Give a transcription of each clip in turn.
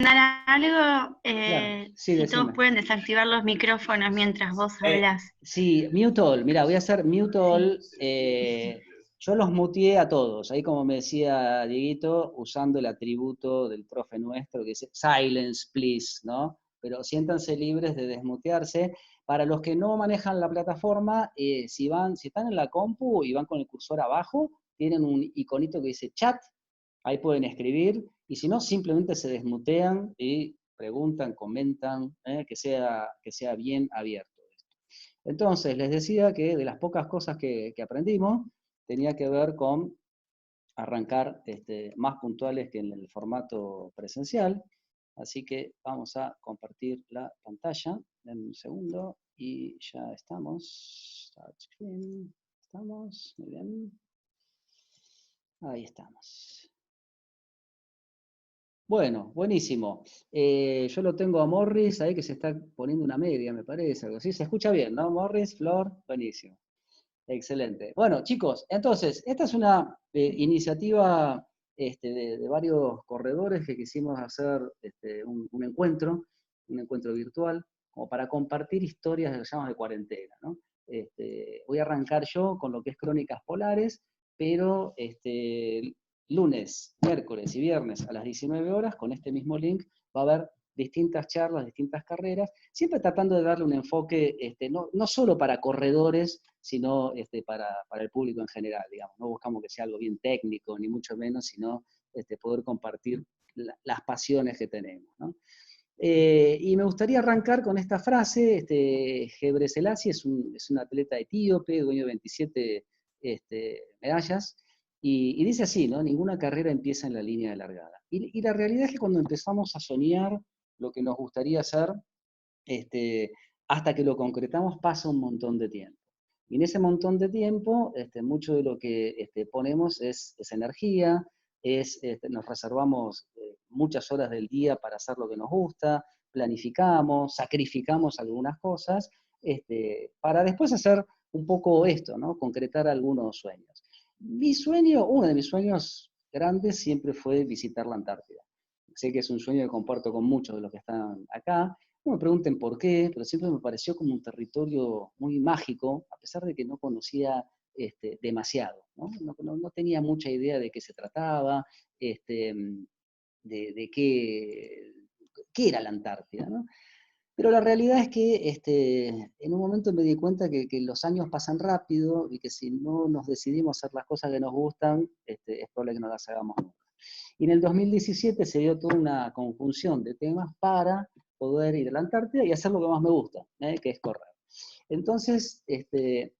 algo, Claro, sí, si todos decime. pueden desactivar los micrófonos mientras vos hablas. Sí, mute all. Mira, voy a hacer mute Sí. all. Yo los muteé a todos. Ahí, como me decía Dieguito, usando el atributo del profe nuestro que dice silence, please, ¿no? Pero siéntanse libres de desmutearse. Para los que no manejan la plataforma, si están en la compu y van con el cursor abajo, tienen un iconito que dice chat, ahí pueden escribir, y si no, simplemente se desmutean y preguntan, comentan, que sea bien abierto. Entonces, les decía que de las pocas cosas que aprendimos, tenía que ver con arrancar más puntuales que en el formato presencial. Así que vamos a compartir la pantalla en un segundo y ya estamos. Touchscreen. Estamos, muy bien. Ahí estamos. Bueno, buenísimo. Yo lo tengo a Morris ahí que se está poniendo una media, me parece, algo así. Se escucha bien, ¿no? Morris, Flor, buenísimo. Excelente. Bueno, chicos, entonces, esta es una iniciativa de varios corredores que quisimos hacer un encuentro virtual, como para compartir historias de, llamadas de cuarentena, ¿no? Voy a arrancar yo con lo que es Crónicas Polares, pero lunes, miércoles y viernes a las 19 horas, con este mismo link, va a haber distintas charlas, distintas carreras, siempre tratando de darle un enfoque no solo para corredores, sino para el público en general, digamos. No buscamos que sea algo bien técnico, ni mucho menos, sino poder compartir las pasiones que tenemos, ¿no? Y me gustaría arrancar con esta frase. Gebre Selassie es un atleta etíope, dueño de 27 medallas, y dice así, ¿no? Ninguna carrera empieza en la línea de largada. Y la realidad es que cuando empezamos a soñar lo que nos gustaría hacer, hasta que lo concretamos pasa un montón de tiempo. Y en ese montón de tiempo, mucho de lo que ponemos es energía, nos reservamos muchas horas del día para hacer lo que nos gusta, planificamos, sacrificamos algunas cosas, para después hacer un poco esto, ¿no? Concretar algunos sueños. Uno de mis sueños grandes siempre fue visitar la Antártida. Sé que es un sueño que comparto con muchos de los que están acá. No me pregunten por qué, pero siempre me pareció como un territorio muy mágico, a pesar de que no conocía demasiado, ¿no? No tenía mucha idea de qué se trataba, este, de qué era la Antártida, ¿no? Pero la realidad es que en un momento me di cuenta que los años pasan rápido y que si no nos decidimos hacer las cosas que nos gustan, es probable que no las hagamos nunca. Y en el 2017 se dio toda una conjunción de temas para poder ir a la Antártida y hacer lo que más me gusta, que es correr. Entonces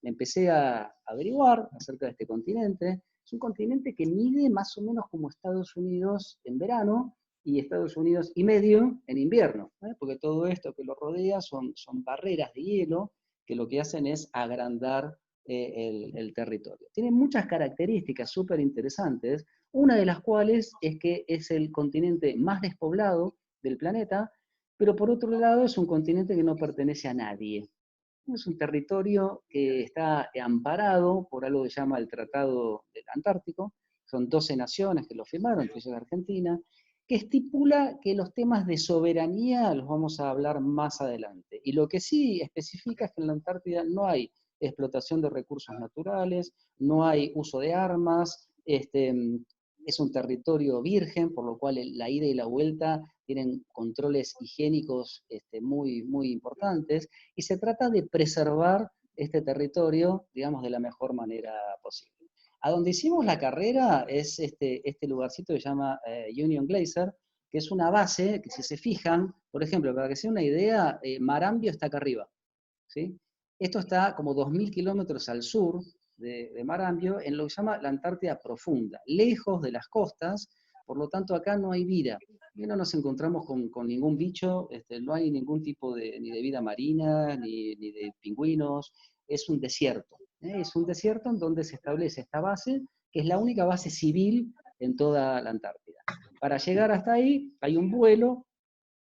empecé a averiguar acerca de este continente. Es un continente que mide más o menos como Estados Unidos en verano y Estados Unidos y medio en invierno, porque todo esto que lo rodea son barreras de hielo que lo que hacen es agrandar el territorio. Tiene muchas características súper interesantes, una de las cuales es que es el continente más despoblado del planeta, pero por otro lado es un continente que no pertenece a nadie. Es un territorio que está amparado por algo que se llama el Tratado del Antártico. Son 12 naciones que lo firmaron, entre ellas Argentina, que estipula que los temas de soberanía los vamos a hablar más adelante. Y lo que sí especifica es que en la Antártida no hay explotación de recursos naturales, no hay uso de armas, es un territorio virgen, por lo cual la ida y la vuelta tienen controles higiénicos muy, muy importantes, y se trata de preservar este territorio, digamos, de la mejor manera posible. A donde hicimos la carrera es este lugarcito que se llama Union Glacier, que es una base que, si se fijan, por ejemplo, para que sea una idea, Marambio está acá arriba, ¿sí? Esto está como 2.000 kilómetros al sur de Marambio, en lo que se llama la Antártida Profunda, lejos de las costas, por lo tanto acá no hay vida. Y no nos encontramos con ningún bicho, no hay ningún tipo ni de vida marina, ni de pingüinos, es un desierto. Es un desierto en donde se establece esta base, que es la única base civil en toda la Antártida. Para llegar hasta ahí hay un vuelo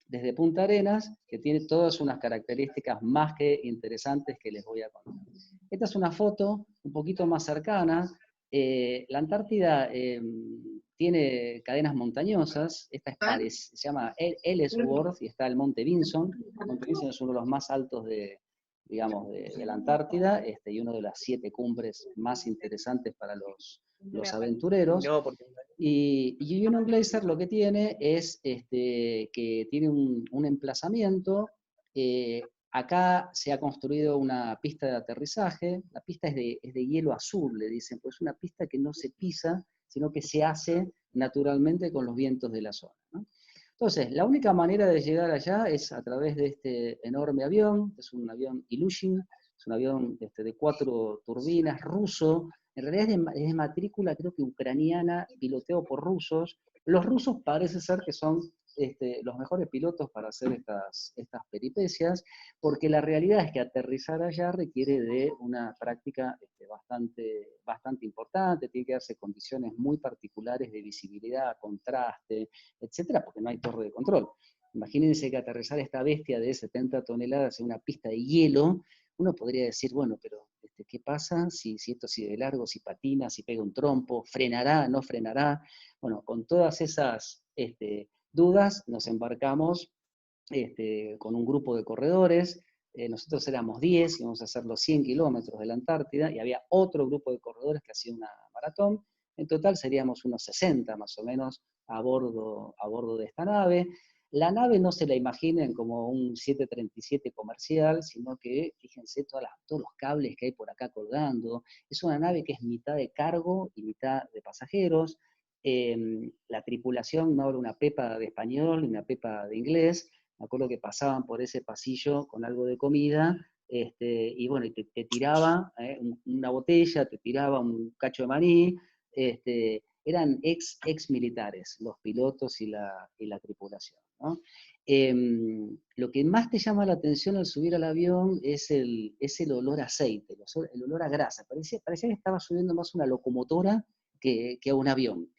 desde Punta Arenas, que tiene todas unas características más que interesantes que les voy a contar. Esta es una foto un poquito más cercana. La Antártida tiene cadenas montañosas, esta se llama Ellsworth, y está el Monte Vinson. El Monte Vinson es uno de los más altos digamos, de la Antártida, y una de las 7 cumbres más interesantes para los aventureros. Y Union Glacier lo que tiene es que tiene un emplazamiento. Acá se ha construido una pista de aterrizaje. La pista es de hielo azul, le dicen, pues es una pista que no se pisa, sino que se hace naturalmente con los vientos de la zona, ¿no? Entonces, la única manera de llegar allá es a través de este enorme avión. Es un avión Ilyushin, es un avión de 4 turbinas, ruso. En realidad es de matrícula, creo que ucraniana, piloteo por rusos. Los rusos parece ser que son los mejores pilotos para hacer estas peripecias, porque la realidad es que aterrizar allá requiere de una práctica bastante importante. Tiene que darse condiciones muy particulares de visibilidad, contraste, etcétera, porque no hay torre de control. Imagínense que aterrizar esta bestia de 70 toneladas en una pista de hielo, uno podría decir, bueno, pero ¿qué pasa si esto sigue de largo, si patina, si pega un trompo, frenará, no frenará? Bueno, con todas esas dudas nos embarcamos con un grupo de corredores. Nosotros éramos 10, íbamos a hacer los 100 kilómetros de la Antártida, y había otro grupo de corredores que hacía una maratón. En total seríamos unos 60 más o menos a bordo de esta nave. La nave no se la imaginen como un 737 comercial, sino que fíjense todos los cables que hay por acá colgando. Es una nave que es mitad de cargo y mitad de pasajeros. La tripulación no habla una pepa de español ni una pepa de inglés. Me acuerdo que pasaban por ese pasillo con algo de comida, y bueno, te tiraba una botella, te tiraba un cacho de maní. Eran ex militares, los pilotos y la tripulación, ¿no? Lo que más te llama la atención al subir al avión es el olor a aceite, el olor a grasa. Parecía que estaba subiendo más una locomotora que a un avión.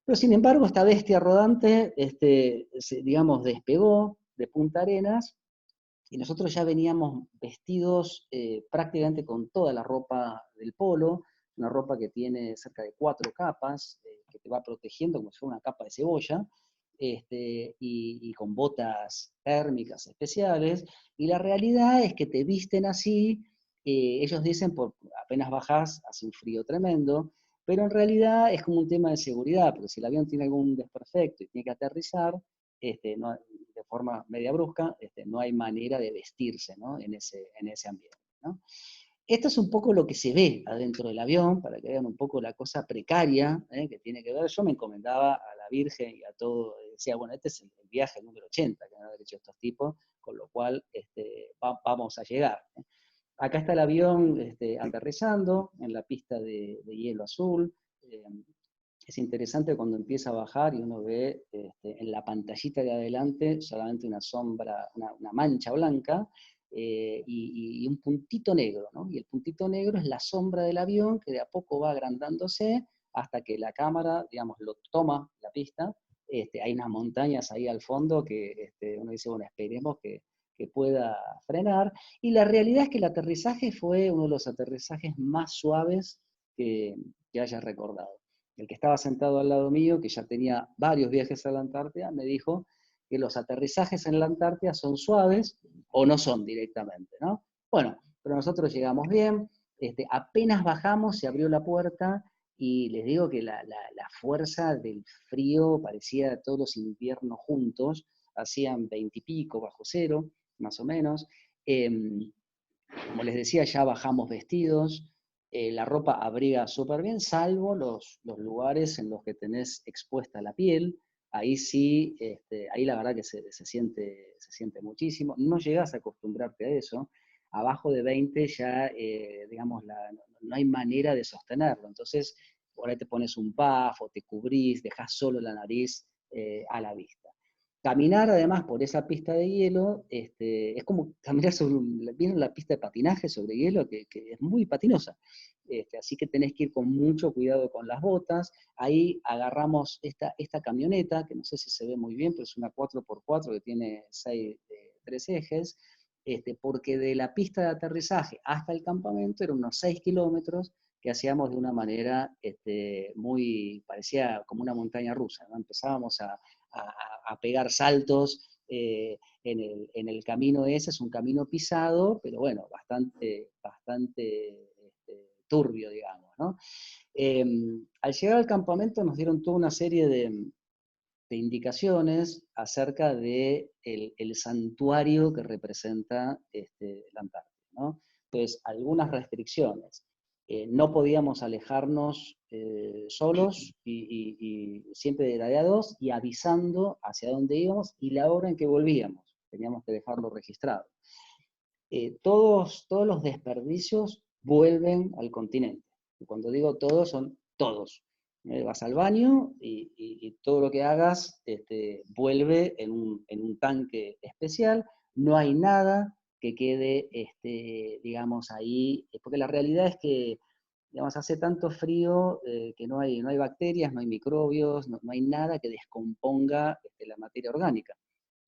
Pero sin embargo, esta bestia rodante, digamos, despegó de Punta Arenas, y nosotros ya veníamos vestidos prácticamente con toda la ropa del polo, una ropa que tiene cerca de 4 capas, que te va protegiendo como si fuera una capa de cebolla, y con botas térmicas especiales. Y la realidad es que te visten así. Ellos dicen, apenas bajás, hace un frío tremendo, pero en realidad es como un tema de seguridad, porque si el avión tiene algún desperfecto y tiene que aterrizar de forma media brusca, no hay manera de vestirse, ¿no? en ese ambiente, ¿no? Esto es un poco lo que se ve adentro del avión, para que vean un poco la cosa precaria que tiene que ver. Yo me encomendaba a la Virgen y a todo, decía, bueno, este es el viaje número 80 que han hecho estos tipos, con lo cual vamos a llegar. Acá está el avión aterrizando en la pista de hielo azul. Es interesante cuando empieza a bajar y uno ve en la pantallita de adelante solamente una sombra, una mancha blanca, y un puntito negro, ¿no? Y el puntito negro es la sombra del avión que de a poco va agrandándose hasta que la cámara, digamos, lo toma la pista. Hay unas montañas ahí al fondo que uno dice, bueno, esperemos que pueda frenar. Y la realidad es que el aterrizaje fue uno de los aterrizajes más suaves que haya recordado. El que estaba sentado al lado mío, que ya tenía varios viajes a la Antártida, me dijo que los aterrizajes en la Antártida son suaves o no son directamente, ¿no? Bueno, pero nosotros llegamos bien, apenas bajamos, se abrió la puerta, y les digo que la fuerza del frío parecía todos los inviernos juntos, hacían 20 y pico bajo cero, más o menos. Como les decía, ya bajamos vestidos. La ropa abriga súper bien, salvo los lugares en los que tenés expuesta la piel. Ahí sí, ahí la verdad que se siente muchísimo. No llegás a acostumbrarte a eso. Abajo de 20 ya, digamos, no hay manera de sostenerlo. Entonces, por ahí te pones un puff o te cubrís, dejás solo la nariz a la vista. Caminar además por esa pista de hielo, es como caminar ¿vieron la pista de patinaje sobre hielo? Que es muy patinosa. Así que tenés que ir con mucho cuidado con las botas. Ahí agarramos esta camioneta, que no sé si se ve muy bien, pero es una 4x4 que tiene 3 ejes, porque de la pista de aterrizaje hasta el campamento eran unos 6 kilómetros, que hacíamos de una manera parecía como una montaña rusa, ¿no? Empezábamos a pegar saltos en el camino ese, es un camino pisado, pero bueno, bastante turbio, digamos, ¿no? Al llegar al campamento nos dieron toda una serie de indicaciones acerca de el santuario que representa la Antártida, ¿no? Entonces, algunas restricciones. No podíamos alejarnos solos y siempre de a dos y avisando hacia dónde íbamos y la hora en que volvíamos. Teníamos que dejarlo registrado. Todos los desperdicios vuelven al continente. Y cuando digo todos, son todos. Vas al baño y todo lo que hagas vuelve en un tanque especial. No hay nada que quede, digamos, ahí, porque la realidad es que, digamos, hace tanto frío que no hay bacterias, no hay microbios, no hay nada que descomponga la materia orgánica,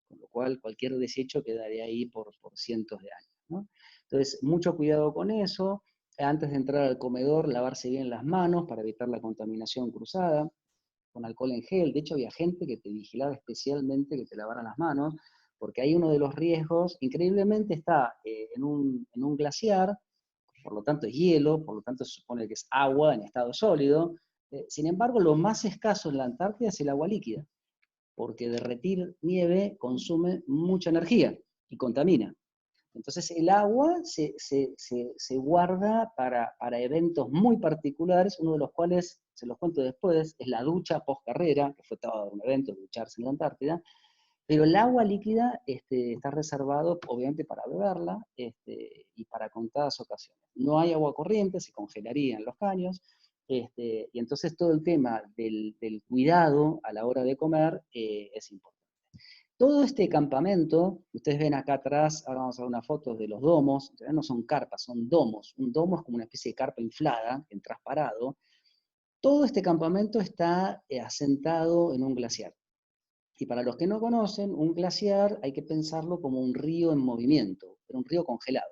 con lo cual cualquier desecho quedaría ahí por cientos de años, ¿no? Entonces, mucho cuidado con eso. Antes de entrar al comedor, lavarse bien las manos para evitar la contaminación cruzada, con alcohol en gel. De hecho, había gente que te vigilaba especialmente que te lavaran las manos, porque hay uno de los riesgos, increíblemente está en un glaciar, por lo tanto es hielo, por lo tanto se supone que es agua en estado sólido. Sin embargo, lo más escaso en la Antártida es el agua líquida, porque derretir nieve consume mucha energía y contamina. Entonces el agua se guarda para eventos muy particulares, uno de los cuales, se los cuento después, es la ducha post carrera, que fue todo un evento, ducharse en la Antártida, pero el agua líquida está reservado obviamente para beberla y para contadas ocasiones. No hay agua corriente, se congelaría en los caños, y entonces todo el tema del cuidado a la hora de comer es importante. Todo este campamento, ustedes ven acá atrás, ahora vamos a ver unas fotos de los domos, no son carpas, son domos. Un domo es como una especie de carpa inflada, entras parado. Todo este campamento está asentado en un glaciar. Y para los que no conocen, un glaciar hay que pensarlo como un río en movimiento, pero un río congelado.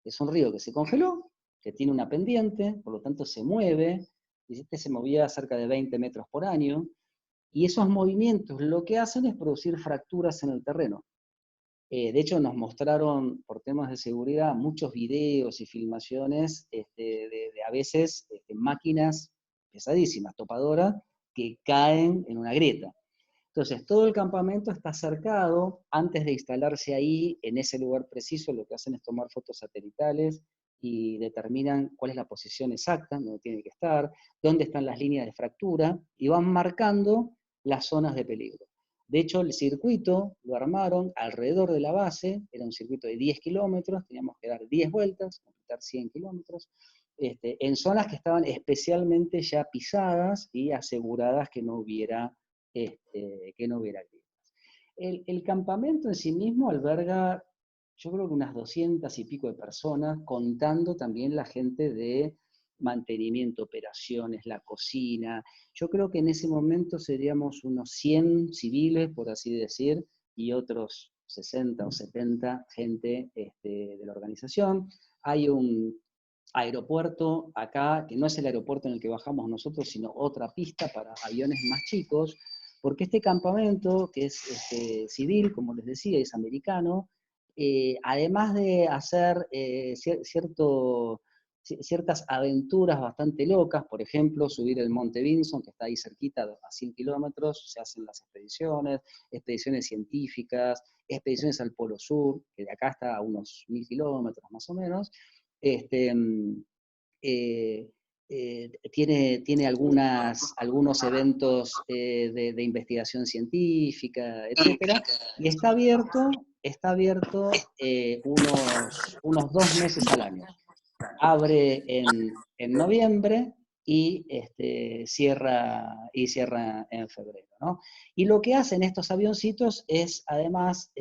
Es un río que se congeló, que tiene una pendiente, por lo tanto se mueve, y este se movía a cerca de 20 metros por año, y esos movimientos lo que hacen es producir fracturas en el terreno. De hecho, nos mostraron, por temas de seguridad, muchos videos y filmaciones de a veces máquinas pesadísimas, topadoras, que caen en una grieta. Entonces, todo el campamento está cercado. Antes de instalarse ahí, en ese lugar preciso, lo que hacen es tomar fotos satelitales y determinan cuál es la posición exacta, donde tiene que estar, dónde están las líneas de fractura, y van marcando las zonas de peligro. De hecho, el circuito lo armaron alrededor de la base, era un circuito de 10 kilómetros, teníamos que dar 10 vueltas, completar 100 kilómetros, en zonas que estaban especialmente ya pisadas y aseguradas que no hubiera grietas. El campamento en sí mismo alberga, yo creo que unas 200 y pico de personas, contando también la gente de mantenimiento, operaciones, la cocina. Yo creo que en ese momento seríamos unos 100 civiles, por así decir, y otros 60 o 70 gente de la organización. Hay un aeropuerto acá, que no es el aeropuerto en el que bajamos nosotros, sino otra pista para aviones más chicos, porque este campamento, que es civil, como les decía, es americano, además de hacer ciertas aventuras bastante locas, por ejemplo, subir el Monte Vinson, que está ahí cerquita, a 100 kilómetros, se hacen las expediciones científicas, expediciones al Polo Sur, que de acá está a unos 1000 kilómetros más o menos. Eh, tiene algunos eventos de investigación científica, etcétera, y está abierto unos 2 meses al año. Abre en noviembre y cierra en febrero, ¿no? Y lo que hacen estos avioncitos es además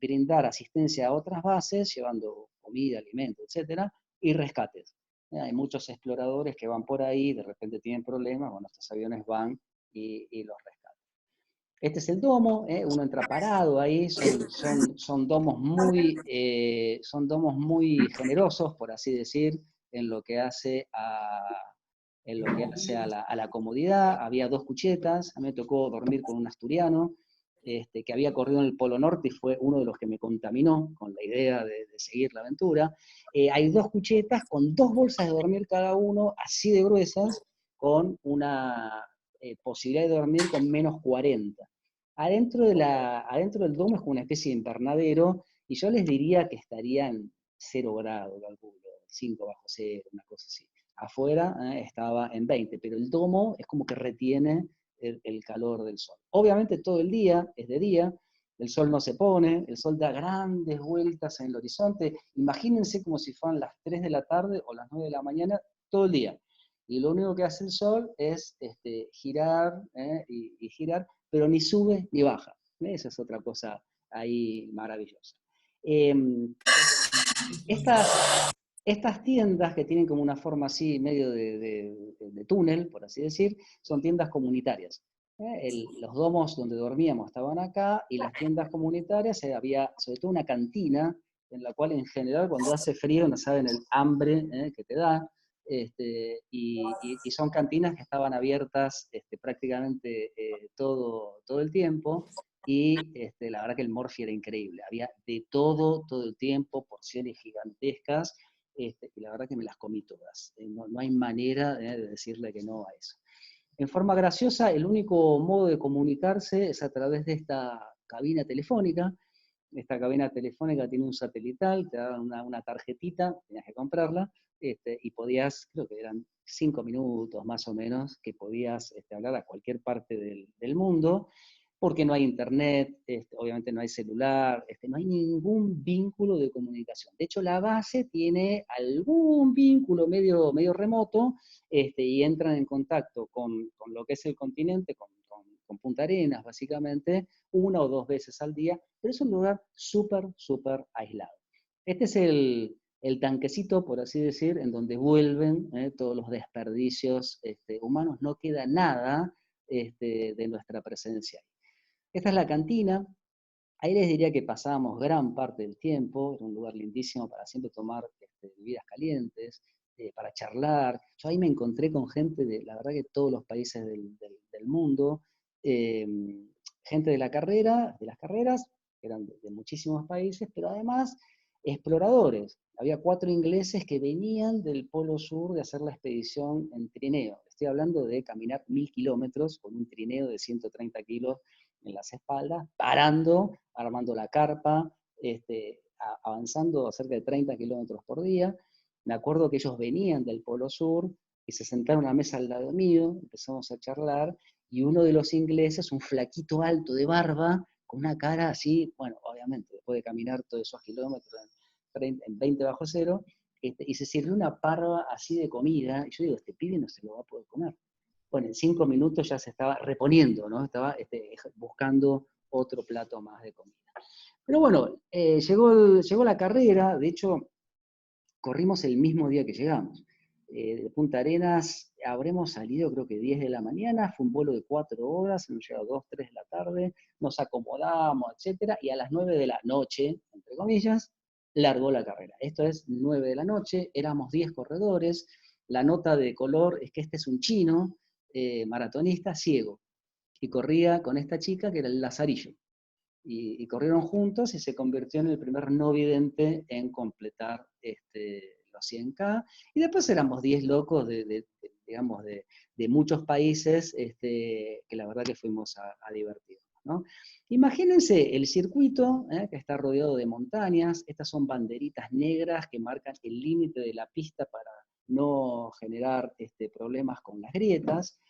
brindar asistencia a otras bases, llevando comida, alimento, etcétera, y rescates. Hay muchos exploradores que van por ahí, de repente tienen problemas, bueno, estos aviones van y los rescatan. Este es el domo, uno entra parado ahí, son domos muy generosos, por así decir. en lo que hace a la comodidad. Había 2 cuchetas, a mí me tocó dormir con un asturiano, que había corrido en el Polo Norte y fue uno de los que me contaminó con la idea de seguir la aventura. Hay 2 cuchetas con 2 bolsas de dormir cada uno, así de gruesas, con una posibilidad de dormir con -40. Adentro del domo es como una especie de invernadero, y yo les diría que estarían 0 grados, calculo, 5 bajo cero, una cosa así. Afuera estaba en 20, pero el domo es como que retiene el calor del sol. Obviamente todo el día es de día, el sol no se pone, el sol da grandes vueltas en el horizonte. Imagínense como si fueran las 3 de la tarde o las 9 de la mañana todo el día. Y lo único que hace el sol es girar y girar, pero ni sube ni baja. Esa es otra cosa ahí maravillosa. Estas tiendas que tienen como una forma así, medio de túnel, por así decir, son tiendas comunitarias. Los domos donde dormíamos estaban acá, y las tiendas comunitarias había sobre todo una cantina, en la cual en general cuando hace frío no saben el hambre que te da, y son cantinas que estaban abiertas prácticamente todo el tiempo, y la verdad que el morfi era increíble, había de todo el tiempo, porciones gigantescas, y la verdad que me las comí todas. No hay manera de decirle que no a eso. En forma graciosa, el único modo de comunicarse es a través de esta cabina telefónica. Esta cabina telefónica tiene un satelital, te daban una tarjetita, tenías que comprarla, y podías, creo que eran 5 minutos más o menos, que podías hablar a cualquier parte del mundo, porque no hay internet, obviamente no hay celular, no hay ningún vínculo de comunicación. De hecho, la base tiene algún vínculo medio remoto, y entran en contacto con lo que es el continente, con Punta Arenas, básicamente, 1 o 2 veces al día, pero es un lugar súper aislado. Este es el tanquecito, por así decir, en donde vuelven todos los desperdicios humanos, no queda nada de nuestra presencia. Esta es la cantina. Ahí les diría que pasábamos gran parte del tiempo, era un lugar lindísimo para siempre tomar bebidas calientes, para charlar. Yo ahí me encontré con gente de, la verdad, que todos los países del mundo, eh, gente de la carrera, de las carreras, que eran de muchísimos países, pero además exploradores. Había 4 ingleses que venían del Polo Sur de hacer la expedición en trineo. Estoy hablando de caminar 1000 kilómetros con un trineo de 130 kilos en las espaldas, parando, armando la carpa, avanzando a cerca de 30 kilómetros por día. Me acuerdo que ellos venían del Polo Sur y se sentaron a una mesa al lado mío, empezamos a charlar, y uno de los ingleses, un flaquito alto de barba, con una cara así, bueno, obviamente, después de caminar todos esos kilómetros en 20 bajo cero, y se sirvió una parva así de comida, y yo digo, este pibe no se lo va a poder comer. Bueno, en 5 minutos ya se estaba reponiendo, ¿no? Estaba buscando otro plato más de comida. Pero bueno, llegó la carrera, de hecho, corrimos el mismo día que llegamos. De Punta Arenas habremos salido creo que 10 de la mañana, fue un vuelo de 4 horas, hemos llegado 2, 3 de la tarde, nos acomodamos, etcétera, y a las 9 de la noche, entre comillas, largó la carrera. Esto es 9 de la noche, éramos 10 corredores, la nota de color es que este es un chino, maratonista ciego, y corría con esta chica que era el Lazarillo. Y corrieron juntos y se convirtió en el primer no vidente en completar los 100K. Y después éramos 10 locos digamos, de muchos países, que la verdad que fuimos a divertirnos, ¿no? Imagínense el circuito, que está rodeado de montañas. Estas son banderitas negras que marcan el límite de la pista para no generar problemas con las grietas.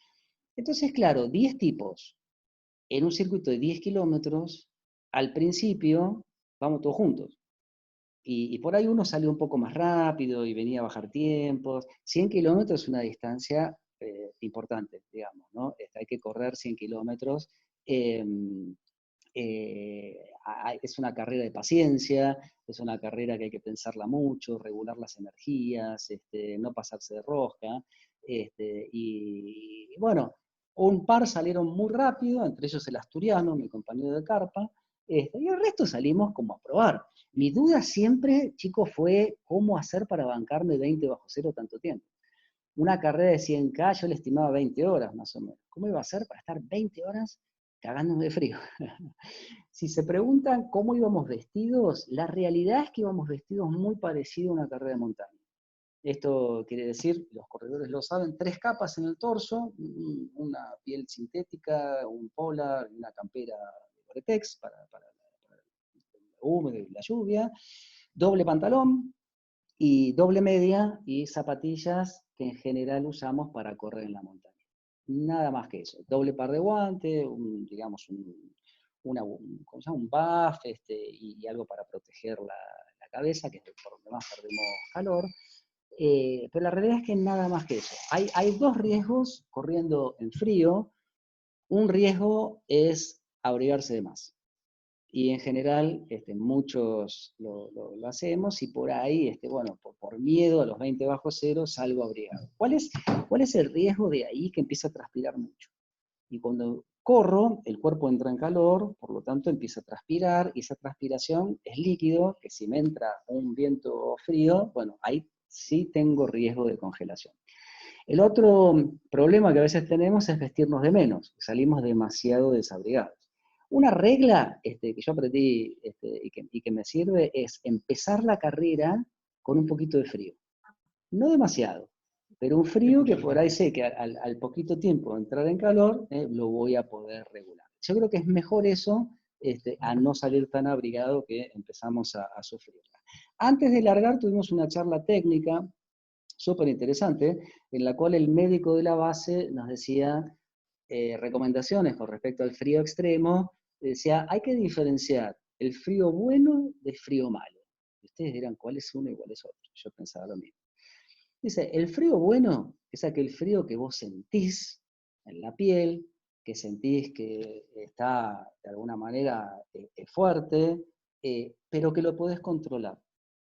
Entonces, claro, 10 tipos en un circuito de 10 kilómetros, al principio vamos todos juntos. Y por ahí uno salió un poco más rápido y venía a bajar tiempos. 100 kilómetros es una distancia importante, digamos, ¿no? Hay que correr 100 kilómetros. Es una carrera de paciencia, es una carrera que hay que pensarla mucho, regular las energías, no pasarse de rosca. Y bueno, un par salieron muy rápido, entre ellos el asturiano, mi compañero de carpa, y el resto salimos como a probar. Mi duda siempre, chicos, fue cómo hacer para bancarme 20 bajo cero tanto tiempo. Una carrera de 100K yo le estimaba 20 horas más o menos. ¿Cómo iba a ser para estar 20 horas cagándome de frío? Si se preguntan cómo íbamos vestidos, la realidad es que íbamos vestidos muy parecido a una carrera de montaña. Esto quiere decir, los corredores lo saben, 3 capas en el torso, una piel sintética, un polar, una campera de Gore-Tex para el húmedo y la lluvia, doble pantalón y doble media y zapatillas que en general usamos para correr en la montaña. Nada más que eso. Doble par de guantes, digamos, ¿cómo se llama? Un buff y algo para proteger la cabeza, que es por donde más perdemos calor. Pero la realidad es que nada más que eso. Hay dos riesgos corriendo en frío. Un riesgo es abrigarse de más. Y en general muchos lo hacemos y por ahí, bueno, por miedo a los 20 bajo cero salgo abrigado. ¿Cuál es el riesgo de ahí que empieza a transpirar mucho? Y cuando corro, el cuerpo entra en calor, por lo tanto empieza a transpirar, y esa transpiración es líquido, que si me entra un viento frío, bueno, ahí sí tengo riesgo de congelación. El otro problema que a veces tenemos es vestirnos de menos, salimos demasiado desabrigados. Una regla que yo aprendí y que me sirve es empezar la carrera con un poquito de frío. No demasiado, pero un frío que por ahí sé que al poquito tiempo de entrar en calor, lo voy a poder regular. Yo creo que es mejor eso a no salir tan abrigado que empezamos a sufrir. Antes de largar tuvimos una charla técnica súper interesante, en la cual el médico de la base nos decía recomendaciones con respecto al frío extremo. Decía, hay que diferenciar el frío bueno del frío malo. Y ustedes dirán, ¿cuál es uno y cuál es otro? Yo pensaba lo mismo. Dice, el frío bueno es aquel frío que vos sentís en la piel, que sentís que está de alguna manera fuerte, pero que lo podés controlar.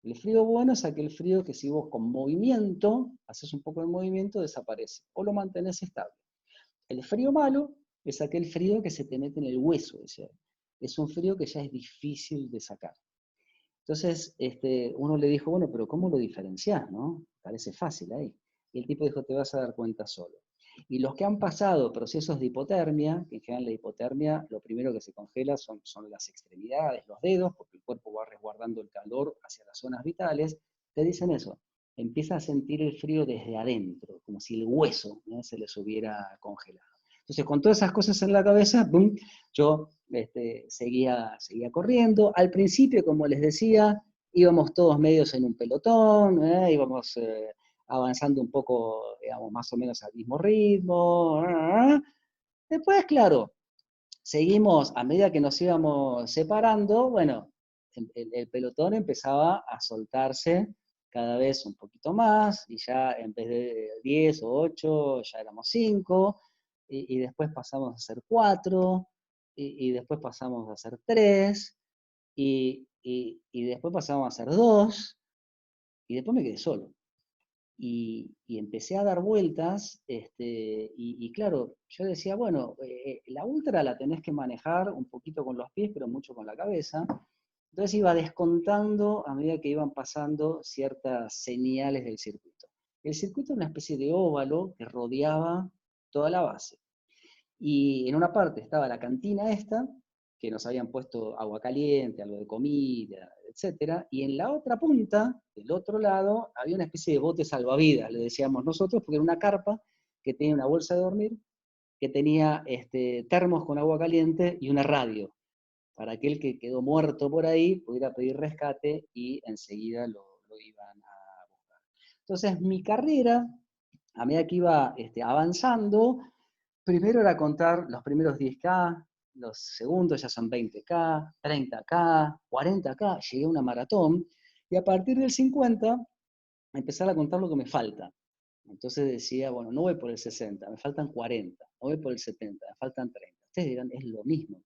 El frío bueno es aquel frío que si vos con movimiento, haces un poco de movimiento, desaparece, o lo mantenés estable. El frío malo es aquel frío que se te mete en el hueso, es un frío que ya es difícil de sacar. Entonces, uno le dijo, bueno, pero ¿cómo lo diferenciás, no? Parece fácil ahí. Y el tipo dijo, te vas a dar cuenta solo. Y los que han pasado procesos de hipotermia, que en general la hipotermia, lo primero que se congela son las extremidades, los dedos, porque el cuerpo va resguardando el calor hacia las zonas vitales, te dicen eso. Empieza a sentir el frío desde adentro, como si el hueso se les hubiera congelado. Entonces, con todas esas cosas en la cabeza, ¡pum!, yo seguía corriendo. Al principio, como les decía, íbamos todos medios en un pelotón, íbamos avanzando un poco, digamos, más o menos al mismo ritmo. Después, claro, seguimos, a medida que nos íbamos separando, bueno, el pelotón empezaba a soltarse cada vez un poquito más, y ya en vez de 10 o 8, ya éramos 5, y después pasamos a ser 4, y después pasamos a ser 3, y después pasamos a ser 2, y después me quedé solo. Y empecé a dar vueltas, y claro, yo decía, bueno, la ultra la tenés que manejar un poquito con los pies, pero mucho con la cabeza. Entonces iba descontando a medida que iban pasando ciertas señales del circuito. El circuito era una especie de óvalo que rodeaba toda la base. Y en una parte estaba la cantina esta, que nos habían puesto agua caliente, algo de comida, etcétera, y en la otra punta, del otro lado, había una especie de bote salvavidas, le decíamos nosotros, porque era una carpa que tenía una bolsa de dormir, que tenía termos con agua caliente y una radio, para aquel que quedó muerto por ahí pudiera pedir rescate y enseguida lo iban a buscar. Entonces mi carrera, a medida que iba avanzando, primero era contar los primeros 10K, los segundos ya son 20K, 30K, 40K, llegué a una maratón, y a partir del 50 empezar a contar lo que me falta. Entonces decía, bueno, no voy por el 60, me faltan 40, no voy por el 70, me faltan 30. Ustedes dirán, es lo mismo.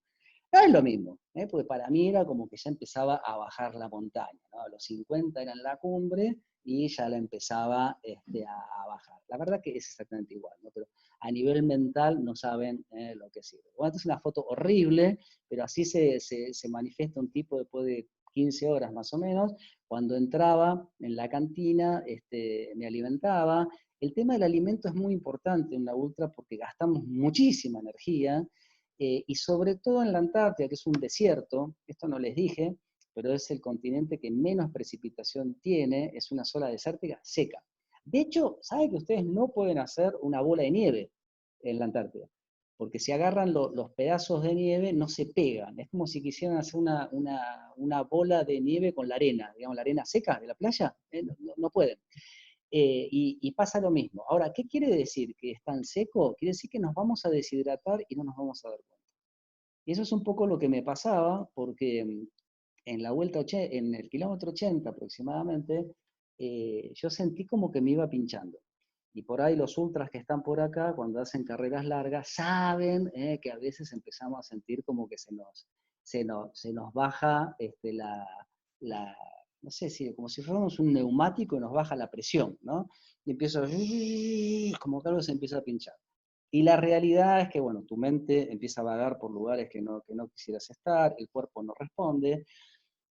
No es lo mismo, porque para mí era como que ya empezaba a bajar la montaña, ¿no? Los 50 eran la cumbre y ya la empezaba a bajar. La verdad que es exactamente igual, ¿no? Pero a nivel mental no saben lo que sirve. Bueno, esta es una foto horrible, pero así se manifiesta un tipo después de 15 horas más o menos. Cuando entraba en la cantina, me alimentaba. El tema del alimento es muy importante en la ultra porque gastamos muchísima energía, y sobre todo en la Antártida, que es un desierto, esto no les dije, pero es el continente que menos precipitación tiene, es una zona desértica seca. De hecho, ¿saben que ustedes no pueden hacer una bola de nieve en la Antártida? Porque si agarran los pedazos de nieve, no se pegan. Es como si quisieran hacer una bola de nieve con la arena, digamos, la arena seca de la playa, no pueden. Y pasa lo mismo. Ahora, ¿qué quiere decir que es tan seco? Quiere decir que nos vamos a deshidratar y no nos vamos a dar cuenta. Y eso es un poco lo que me pasaba, porque en la vuelta, en el kilómetro 80 aproximadamente, yo sentí como que me iba pinchando. Y por ahí los ultras que están por acá, cuando hacen carreras largas, saben que a veces empezamos a sentir como que se nos baja la, no sé si, como si fuéramos un neumático y nos baja la presión, ¿no? Y empieza, como que algo se empieza a pinchar. Y la realidad es que, bueno, tu mente empieza a vagar por lugares que no quisieras estar, el cuerpo no responde,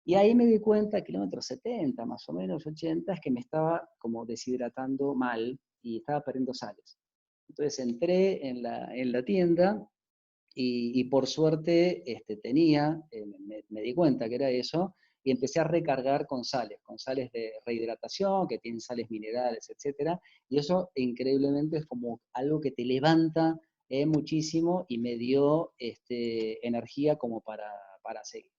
y ahí me di cuenta, kilómetro 70, más o menos 80, es que me estaba como deshidratando mal y estaba perdiendo sales. Entonces entré en la tienda y por suerte tenía, me di cuenta que era eso, y empecé a recargar con sales de rehidratación, que tienen sales minerales, etcétera, y eso increíblemente es como algo que te levanta muchísimo y me dio energía como para seguir.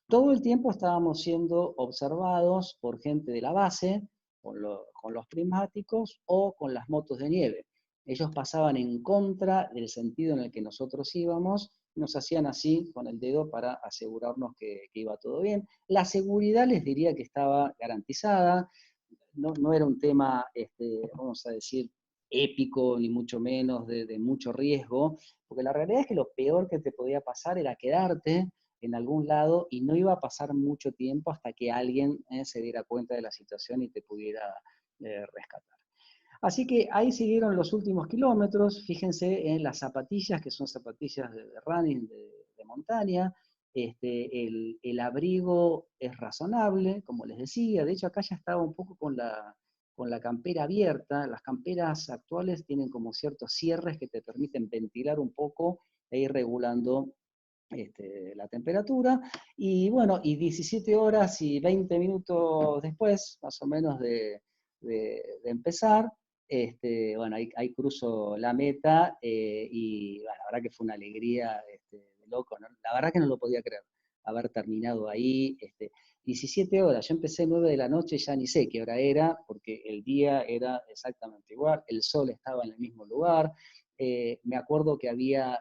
Todo el tiempo estábamos siendo observados por gente de la base, con los prismáticos o con las motos de nieve. Ellos pasaban en contra del sentido en el que nosotros íbamos, nos hacían así con el dedo para asegurarnos que iba todo bien. La seguridad les diría que estaba garantizada, no era un tema, vamos a decir, épico, ni mucho menos de mucho riesgo, porque la realidad es que lo peor que te podía pasar era quedarte en algún lado y no iba a pasar mucho tiempo hasta que alguien se diera cuenta de la situación y te pudiera rescatar. Así que ahí siguieron los últimos kilómetros, fíjense en las zapatillas, que son zapatillas de running de montaña, el abrigo es razonable, como les decía, de hecho acá ya estaba un poco con la campera abierta, las camperas actuales tienen como ciertos cierres que te permiten ventilar un poco e ir regulando la temperatura, y bueno, y 17 horas y 20 minutos después, más o menos de empezar, bueno, ahí cruzo la meta, y bueno, la verdad que fue una alegría de loco, ¿no? La verdad que no lo podía creer, haber terminado ahí, 17 horas, yo empecé 9 de la noche, ya ni sé qué hora era, porque el día era exactamente igual, el sol estaba en el mismo lugar, me acuerdo que había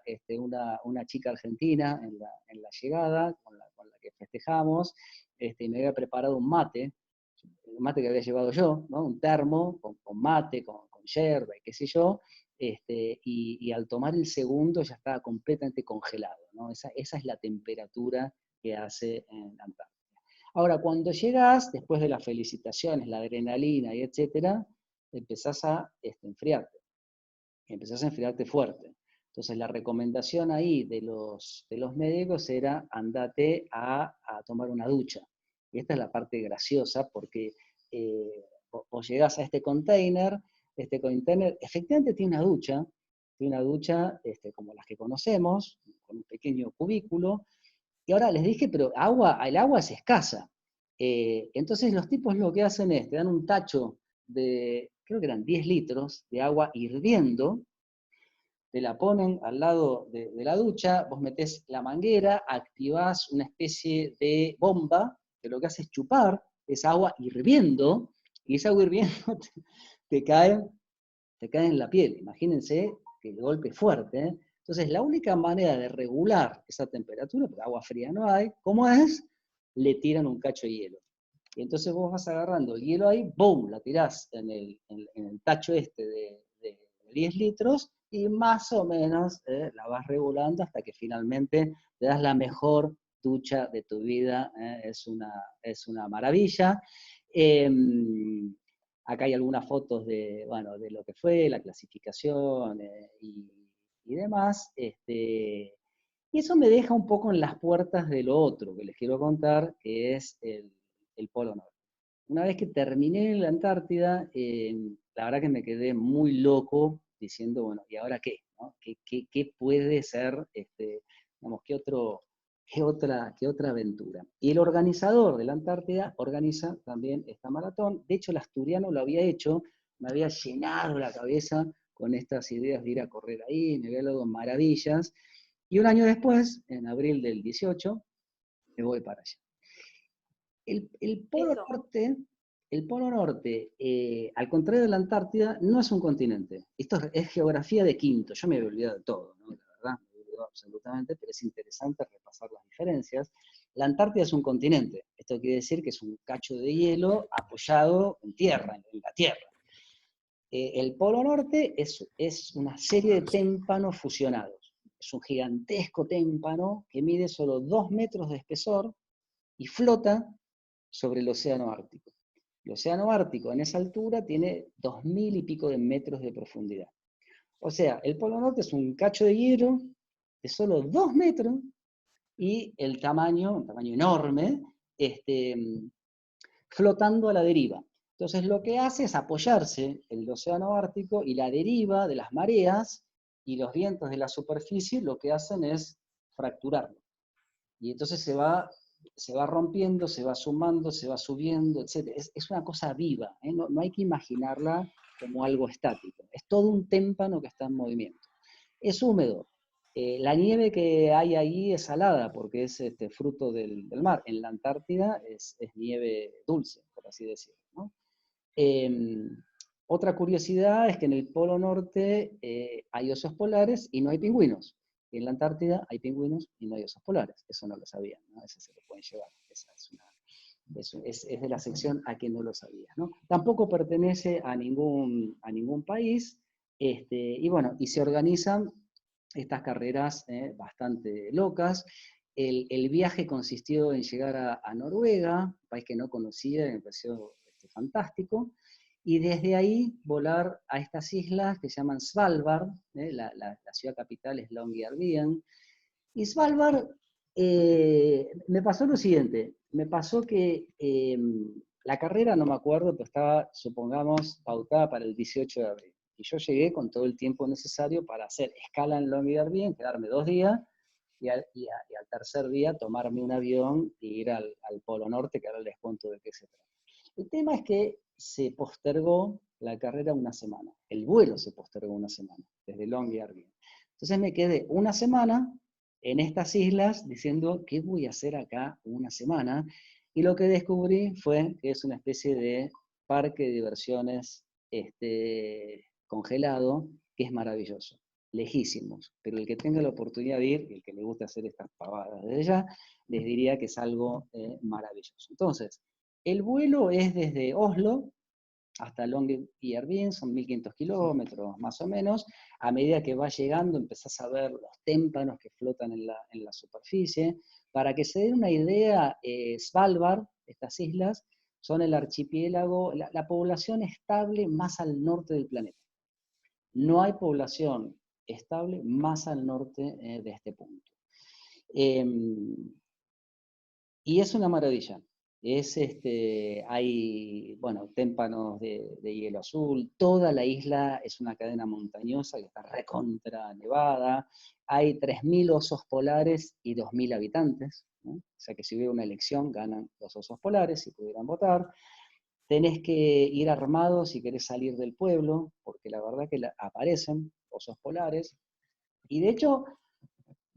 una chica argentina en la llegada, con la que festejamos, y me había preparado un mate que había llevado yo, ¿no? Un termo con mate, con yerba y qué sé yo, y al tomar el segundo ya estaba completamente congelado, ¿no? Esa es la temperatura que hace en la Antártida. Ahora, cuando llegás, después de las felicitaciones, la adrenalina y etcétera, empezás a enfriarte, empezás a enfriarte fuerte. Entonces la recomendación ahí de los médicos era andate a tomar una ducha. Y esta es la parte graciosa porque vos llegás a este container efectivamente tiene una ducha como las que conocemos, con un pequeño cubículo, y ahora les dije, pero el agua es escasa. Entonces los tipos lo que hacen es, te dan un tacho de, creo que eran 10 litros de agua hirviendo, te la ponen al lado de la ducha, vos metés la manguera, activás una especie de bomba, que lo que hace es chupar esa agua hirviendo, y esa agua hirviendo te cae, te cae en la piel. Imagínense que el golpe es fuerte, ¿eh? Entonces, la única manera de regular esa temperatura, porque agua fría no hay, ¿cómo es? Le tiran un cacho de hielo. Y entonces vos vas agarrando el hielo ahí, ¡boom!, la tirás en el tacho de 10 litros y más o menos la vas regulando hasta que finalmente te das la mejor ducha de tu vida. Es una maravilla. Eh, Acá hay algunas fotos bueno, de lo que fue la clasificación y demás. Y eso me deja un poco en las puertas de lo otro que les quiero contar, que es el Polo Norte. Una vez que terminé en la Antártida, la verdad que me quedé muy loco diciendo, bueno, ¿y ahora qué? ¿No? ¿Qué puede ser, digamos, qué otra aventura? Y el organizador de la Antártida organiza también esta maratón. De hecho, el asturiano lo había hecho, me había llenado la cabeza con estas ideas de ir a correr ahí, me había dado maravillas. Y un año después, en abril del 18, me voy para allá. El Polo Norte, al contrario de la Antártida, no es un continente. Esto es geografía de quinto. Yo me había olvidado de todo, ¿no? La verdad, me había olvidado absolutamente, pero es interesante repasar las diferencias. La Antártida es un continente. Esto quiere decir que es un cacho de hielo apoyado en tierra, en la tierra. El Polo Norte es una serie de témpanos fusionados. Es un gigantesco témpano que mide solo 2 metros de espesor y flota sobre el océano Ártico. El océano Ártico en esa altura tiene 2000 y pico de metros de profundidad. O sea, el Polo Norte es un cacho de hielo de solo 2 metros y un tamaño enorme, flotando a la deriva. Entonces lo que hace es apoyarse el océano Ártico y la deriva de las mareas y los vientos de la superficie lo que hacen es fracturarlo. Y entonces se va rompiendo, se va sumando, se va subiendo, etc. Es una cosa viva, ¿eh? No hay que imaginarla como algo estático. Es todo un témpano que está en movimiento. Es húmedo. La nieve que hay ahí es salada porque es fruto del mar. En la Antártida es nieve dulce, por así decirlo, ¿no? Otra curiosidad es que en el Polo Norte hay osos polares y no hay pingüinos. Y en la Antártida hay pingüinos y no hay osos polares. Eso no lo sabían, ¿no? Eso se lo pueden llevar. Esa es de la sección a que no lo sabía, ¿no? Tampoco pertenece a ningún país. Y bueno, y se organizan estas carreras bastante locas. El viaje consistió en llegar a Noruega, un país que no conocía, me pareció fantástico, y desde ahí volar a estas islas que se llaman Svalbard, la ciudad capital es Longyearbyen, y Svalbard me pasó lo siguiente, me pasó que la carrera, no me acuerdo, pero estaba, supongamos, pautada para el 18 de abril. Y yo llegué con todo el tiempo necesario para hacer escala en Longyearbyen, quedarme 2 días, y al tercer día tomarme un avión e ir al Polo Norte, que ahora les cuento de qué se trata. El tema es que se postergó la carrera una semana. El vuelo se postergó una semana, desde Longyearbyen. Entonces me quedé una semana en estas islas diciendo, ¿qué voy a hacer acá una semana? Y lo que descubrí fue que es una especie de parque de diversiones congelado, que es maravilloso, lejísimos, pero el que tenga la oportunidad de ir, y el que le gusta hacer estas pavadas desde allá, les diría que es algo maravilloso. Entonces, el vuelo es desde Oslo hasta Longyearbyen, son 1500 kilómetros más o menos. A medida que va llegando empezás a ver los témpanos que flotan en la superficie. Para que se den una idea, Svalbard, estas islas, son el archipiélago, la población estable más al norte del planeta. No hay población estable más al norte de este punto. Y es una maravilla. Hay, bueno, témpanos de hielo azul, toda la isla es una cadena montañosa que está recontra nevada, hay 3000 osos polares y 2000 habitantes, ¿no? O sea que si hubiera una elección ganan los osos polares si pudieran votar. Tenés que ir armado si querés salir del pueblo, porque la verdad que aparecen osos polares, y de hecho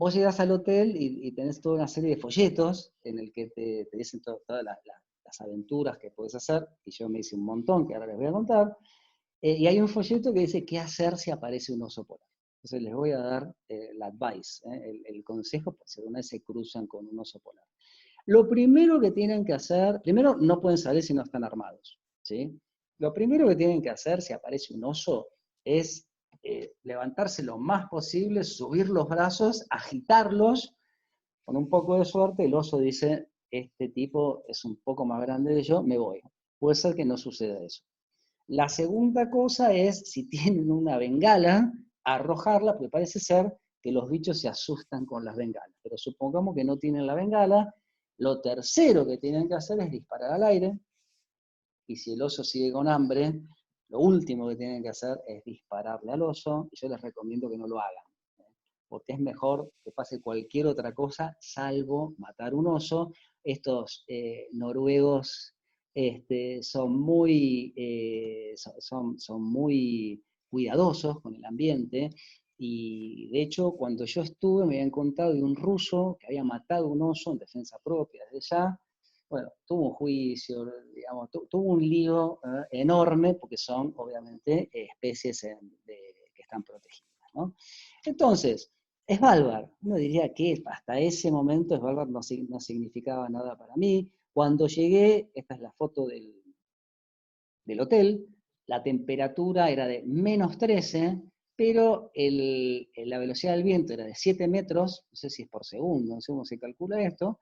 vos llegás al hotel y tenés toda una serie de folletos en el que te dicen todas las aventuras que podés hacer, y yo me hice un montón que ahora les voy a contar, y hay un folleto que dice qué hacer si aparece un oso polar. Entonces les voy a dar la advice, el consejo, por si alguna vez se cruzan con un oso polar. Lo primero que tienen que hacer, primero no pueden salir si no están armados, ¿sí? Lo primero que tienen que hacer si aparece un oso es levantarse lo más posible, subir los brazos, agitarlos, con un poco de suerte el oso dice, este tipo es un poco más grande que yo, me voy. Puede ser que no suceda eso. La segunda cosa es, si tienen una bengala, arrojarla, porque parece ser que los bichos se asustan con las bengalas. Pero supongamos que no tienen la bengala, lo tercero que tienen que hacer es disparar al aire, y si el oso sigue con hambre, lo último que tienen que hacer es dispararle al oso, y yo les recomiendo que no lo hagan, porque es mejor que pase cualquier otra cosa, salvo matar un oso. Estos noruegos son muy cuidadosos con el ambiente, y de hecho cuando yo estuve me habían contado de un ruso que había matado un oso en defensa propia desde ya. Bueno, tuvo un juicio, digamos, tuvo un lío enorme, porque son obviamente especies que están protegidas, ¿no? Entonces, Svalbard, uno diría que hasta ese momento Svalbard no significaba nada para mí. Cuando llegué, esta es la foto del hotel, la temperatura era de -13, pero la velocidad del viento era de 7 metros, no sé si es por segundo, no sé cómo se calcula esto,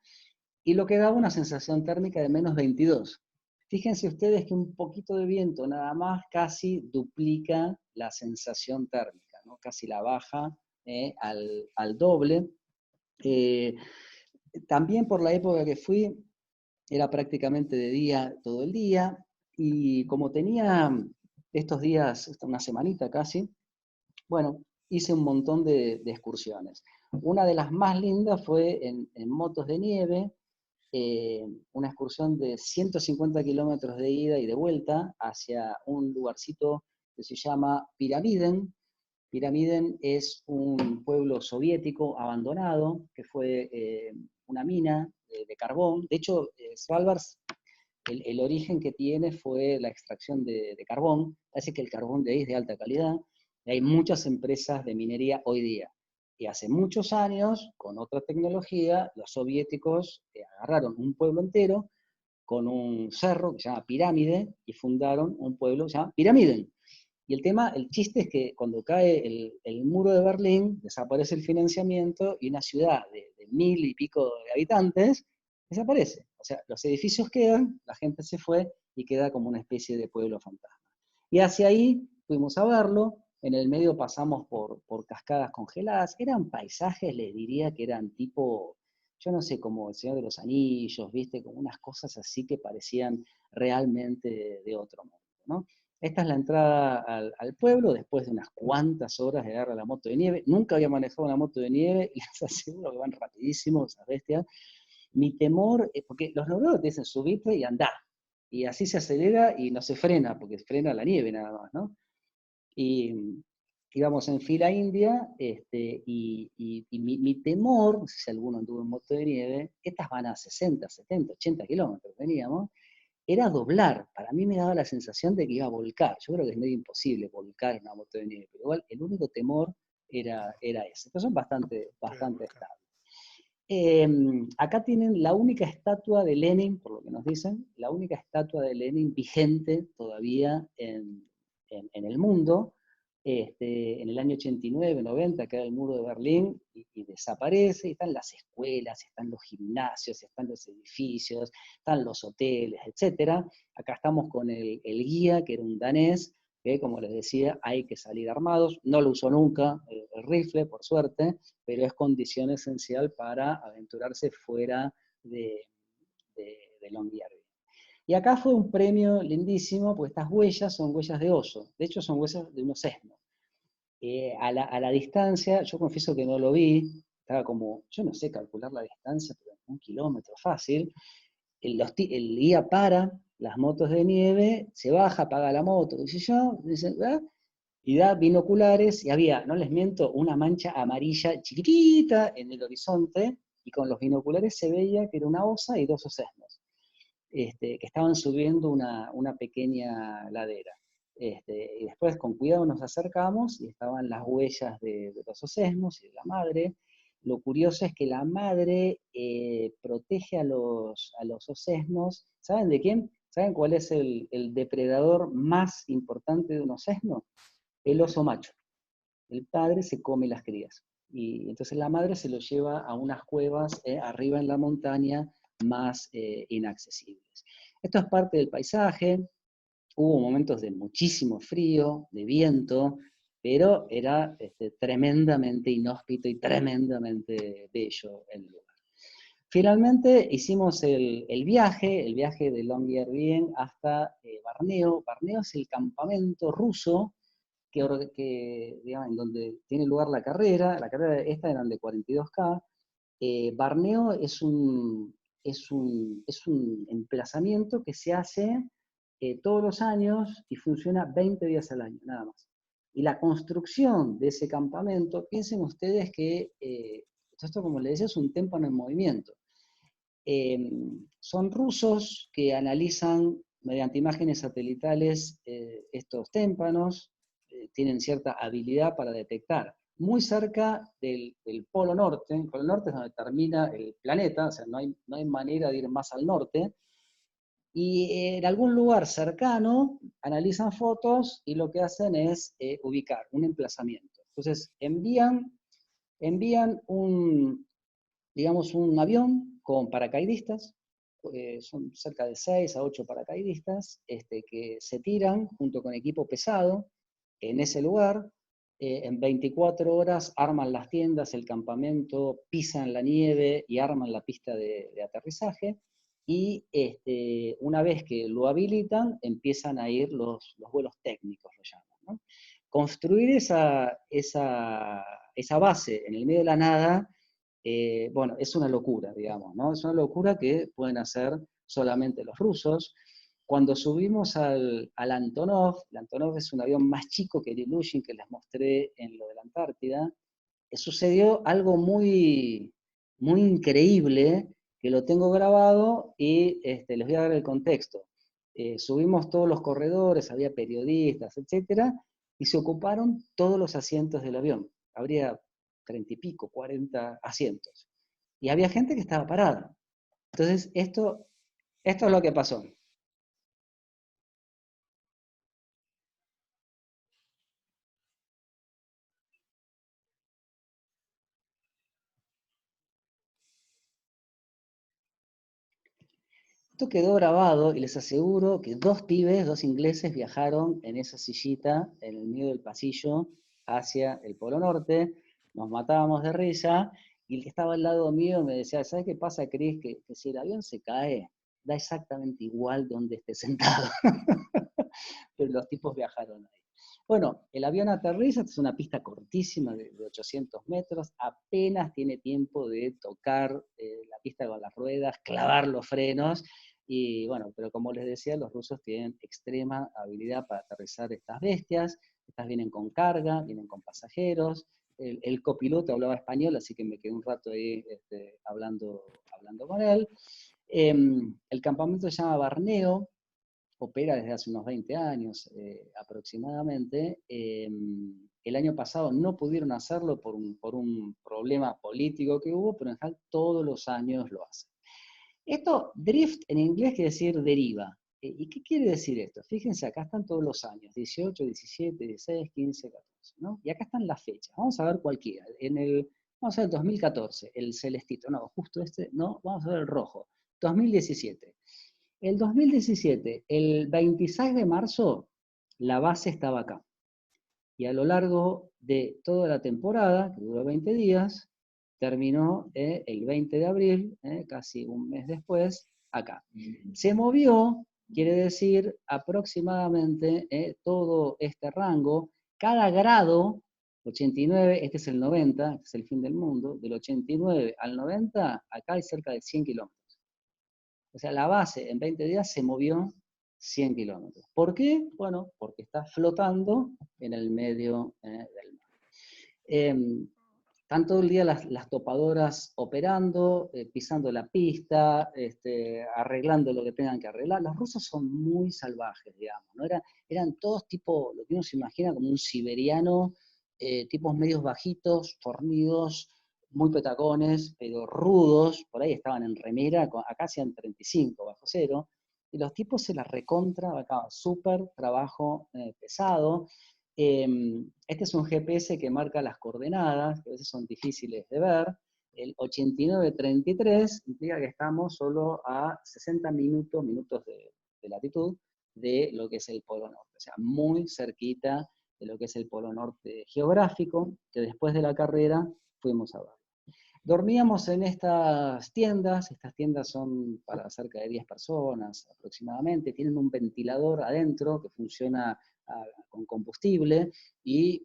y lo que daba una sensación térmica de -22. Fíjense ustedes que un poquito de viento nada más casi duplica la sensación térmica, ¿no? Casi la baja al doble. También por la época que fui, era prácticamente de día todo el día, y como tenía estos días, una semanita casi, bueno, hice un montón de excursiones. Una de las más lindas fue en motos de nieve, una excursión de 150 kilómetros de ida y de vuelta hacia un lugarcito que se llama Pyramiden. Pyramiden es un pueblo soviético abandonado, que fue una mina de carbón. De hecho, Svalbard, el origen que tiene fue la extracción de carbón. Parece que el carbón de ahí es de alta calidad, y hay muchas empresas de minería hoy día. Y hace muchos años, con otra tecnología, los soviéticos agarraron un pueblo entero con un cerro que se llama Pirámide, y fundaron un pueblo que se llama Pyramiden. Y el chiste es que cuando cae el muro de Berlín, desaparece el financiamiento, y una ciudad de 1000 y pico de habitantes desaparece. O sea, los edificios quedan, la gente se fue, y queda como una especie de pueblo fantasma. Y hacia ahí fuimos a verlo. En el medio pasamos por cascadas congeladas. Eran paisajes, les diría que eran tipo, yo no sé, como El Señor de los Anillos, ¿viste? Como unas cosas así que parecían realmente de otro mundo, ¿no? Esta es la entrada al pueblo, después de unas cuantas horas de agarrar la moto de nieve. Nunca había manejado una moto de nieve, y les aseguro que van rapidísimo esas bestias. Mi temor, porque los noruegos te dicen subite y andá, y así se acelera y no se frena, porque frena la nieve nada más, ¿no? Y íbamos en fila india, y mi temor, no sé si alguno anduvo en moto de nieve, estas van a 60, 70, 80 kilómetros, veníamos, era doblar. Para mí me daba la sensación de que iba a volcar. Yo creo que es medio imposible volcar en una moto de nieve, pero igual el único temor era ese. Pero son bastante estables. Acá tienen la única estatua de Lenin, por lo que nos dicen, la única estatua de Lenin vigente todavía en el mundo. En el año 89, 90, queda el muro de Berlín y desaparece, y están las escuelas, están los gimnasios, están los edificios, están los hoteles, etc. Acá estamos con el guía, que era un danés, que, como les decía, hay que salir armados. No lo usó nunca el rifle, por suerte, pero es condición esencial para aventurarse fuera de Longyearbyen. Y acá fue un premio lindísimo, porque estas huellas son huellas de oso. De hecho, son huellas de unos sesnos. A la distancia, yo confieso que no lo vi, estaba como, yo no sé calcular la distancia, pero 1 kilómetro fácil. El guía para las motos de nieve, se baja, apaga la moto, dice yo, dice, ¿ah? Y da binoculares, y había, no les miento, una mancha amarilla chiquitita en el horizonte, y con los binoculares se veía que era una osa y 2 osesnos, que estaban subiendo una pequeña ladera. Y después con cuidado nos acercamos, y estaban las huellas de los osesnos y de la madre. Lo curioso es que la madre protege a los osesnos. ¿Saben de quién? ¿Saben cuál es el depredador más importante de un osesno? El oso macho. El padre se come las crías. Y entonces la madre se lo lleva a unas cuevas arriba en la montaña, más inaccesibles. Esto es parte del paisaje. Hubo momentos de muchísimo frío, de viento, pero era tremendamente inhóspito y tremendamente bello el lugar. Finalmente hicimos el viaje de Longyearbyen hasta Barneo. Barneo es el campamento ruso digamos, en donde tiene lugar la carrera esta eran de 42K. Barneo es un emplazamiento que se hace todos los años y funciona 20 días al año, nada más. Y la construcción de ese campamento, piensen ustedes que esto, como les decía, es un témpano en movimiento. Son rusos que analizan mediante imágenes satelitales estos témpanos, tienen cierta habilidad para detectar. Muy cerca del Polo Norte, el Polo Norte es donde termina el planeta, o sea, no hay manera de ir más al norte, y en algún lugar cercano analizan fotos y lo que hacen es ubicar un emplazamiento. Entonces envían digamos, un avión con paracaidistas, son cerca de 6 a 8 paracaidistas, que se tiran junto con equipo pesado en ese lugar. En 24 horas arman las tiendas, el campamento, pisan la nieve y arman la pista de aterrizaje. Y una vez que lo habilitan, empiezan a ir los vuelos técnicos, lo llaman, ¿no? Construir esa base en el medio de la nada, bueno, es una locura, digamos, ¿no? Es una locura que pueden hacer solamente los rusos. Cuando subimos al Antonov, el Antonov es un avión más chico que el Ilyushin que les mostré en lo de la Antártida, sucedió algo muy, muy increíble, que lo tengo grabado y les voy a dar el contexto. Subimos todos los corredores, había periodistas, etcétera, y se ocuparon todos los asientos del avión. Habría 30 y pico, 40 asientos. Y había gente que estaba parada. Entonces, esto es lo que pasó. Esto quedó grabado y les aseguro que dos ingleses, viajaron en esa sillita en el medio del pasillo hacia el Polo Norte, nos matábamos de risa, y el que estaba al lado mío me decía, ¿sabes qué pasa, Chris? Que si el avión se cae, da exactamente igual donde esté sentado. Pero los tipos viajaron ahí. Bueno, el avión aterriza, es una pista cortísima de 800 metros, apenas tiene tiempo de tocar la pista con las ruedas, clavar los frenos, y bueno, pero como les decía, los rusos tienen extrema habilidad para aterrizar estas bestias. Estas vienen con carga, vienen con pasajeros. El copiloto hablaba español, así que me quedé un rato ahí hablando con él. El campamento se llama Barneo, opera desde hace unos 20 años aproximadamente. El año pasado no pudieron hacerlo por un problema político que hubo, pero en general todos los años lo hacen. Esto, drift en inglés quiere decir deriva. ¿Y qué quiere decir esto? Fíjense, acá están todos los años, 18, 17, 16, 15, 14, ¿no? Y acá están las fechas. Vamos a ver cualquiera. Vamos a ver el 2014, el celestito. No, justo no, vamos a ver el rojo. 2017. El 2017, el 26 de marzo, la base estaba acá. Y a lo largo de toda la temporada, que duró 20 días, terminó el 20 de abril, casi un mes después, acá. Se movió, quiere decir, aproximadamente todo este rango, cada grado, 89, este es el 90, este es el fin del mundo, del 89 al 90, acá hay cerca de 100 kilómetros. O sea, la base en 20 días se movió 100 kilómetros. ¿Por qué? Bueno, porque está flotando en el medio del mar. Están todo el día las topadoras operando, pisando la pista, arreglando lo que tengan que arreglar. Los rusos son muy salvajes, digamos, ¿no? Eran todos tipo, lo que uno se imagina como un siberiano, tipos medios bajitos, fornidos, muy petacones, pero rudos. Por ahí estaban en remera, acá hacían 35 bajo cero, y los tipos se las recontra, acá, súper trabajo pesado. Este es un GPS que marca las coordenadas, que a veces son difíciles de ver. El 8933 implica que estamos solo a 60 minutos de latitud de lo que es el Polo Norte, o sea, muy cerquita de lo que es el Polo Norte geográfico, que después de la carrera fuimos a ver. Dormíamos en estas tiendas son para cerca de 10 personas aproximadamente, tienen un ventilador adentro que funciona con combustible y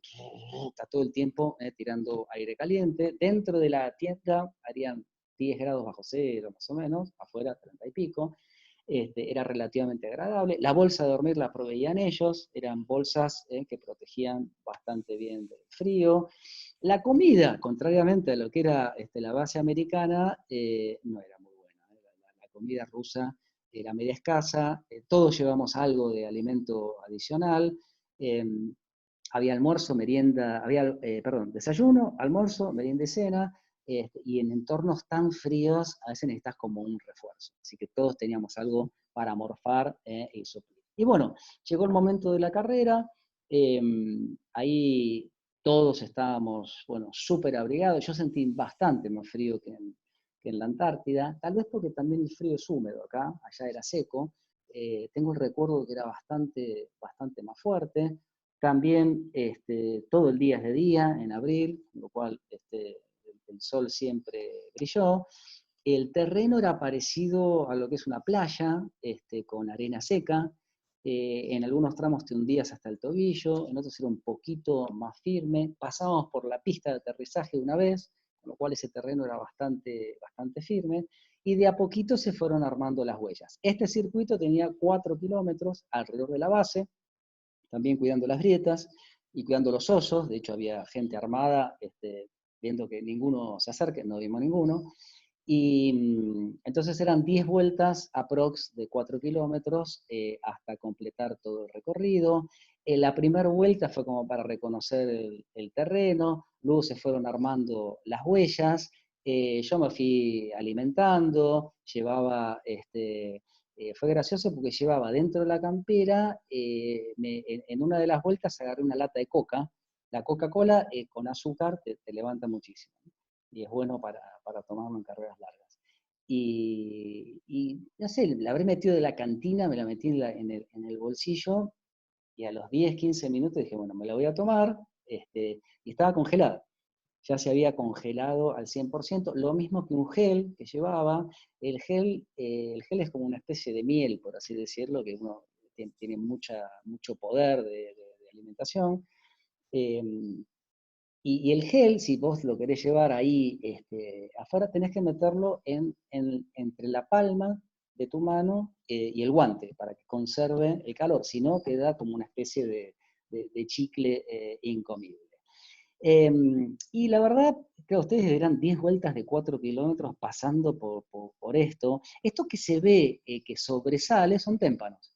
está todo el tiempo tirando aire caliente. Dentro de la tienda harían 10 grados bajo cero más o menos, afuera 30 y pico. Era relativamente agradable. La bolsa de dormir la proveían ellos, eran bolsas que protegían bastante bien del frío. La comida, contrariamente a lo que era la base americana, no era muy buena. La comida rusa era media escasa, todos llevamos algo de alimento adicional, había almuerzo, merienda, desayuno, almuerzo, merienda y cena, y en entornos tan fríos a veces necesitas como un refuerzo. Así que todos teníamos algo para morfar y suplir. Y bueno, llegó el momento de la carrera, ahí todos estábamos, bueno, súper abrigados. Yo sentí bastante más frío que en la Antártida, tal vez porque también el frío es húmedo acá, allá era seco. Tengo el recuerdo que era bastante más fuerte. También todo el día es de día, en abril, con lo cual el sol siempre brilló. El terreno era parecido a lo que es una playa, con arena seca. En algunos tramos te hundías hasta el tobillo, en otros era un poquito más firme. Pasábamos por la pista de aterrizaje una vez, con lo cual ese terreno era bastante firme, y de a poquito se fueron armando las huellas. Este circuito tenía 4 kilómetros alrededor de la base, también cuidando las grietas y cuidando los osos. De hecho había gente armada, viendo que ninguno se acerque, no vimos ninguno. Y entonces eran 10 vueltas aprox de 4 kilómetros hasta completar todo el recorrido. La primera vuelta fue como para reconocer el terreno, luego se fueron armando las huellas, yo me fui alimentando, llevaba, fue gracioso porque llevaba dentro de la campera, en una de las vueltas agarré una lata de coca. La Coca-Cola con azúcar te levanta muchísimo, ¿no? Y es bueno para tomarlo en carreras largas. Y no sé, la habré metido de la cantina, me la metí en el bolsillo, y a los 10, 15 minutos dije, bueno, me la voy a tomar, y estaba congelada. Ya se había congelado al 100%, lo mismo que un gel que llevaba. El gel es como una especie de miel, por así decirlo, que uno tiene mucho poder de alimentación. Eh, y el gel, si vos lo querés llevar ahí afuera, tenés que meterlo entre la palma de tu mano y el guante, para que conserve el calor, si no queda como una especie de chicle incomible. Y la verdad, que ustedes verán 10 vueltas de 4 kilómetros pasando por esto. Esto que se ve que sobresale son témpanos.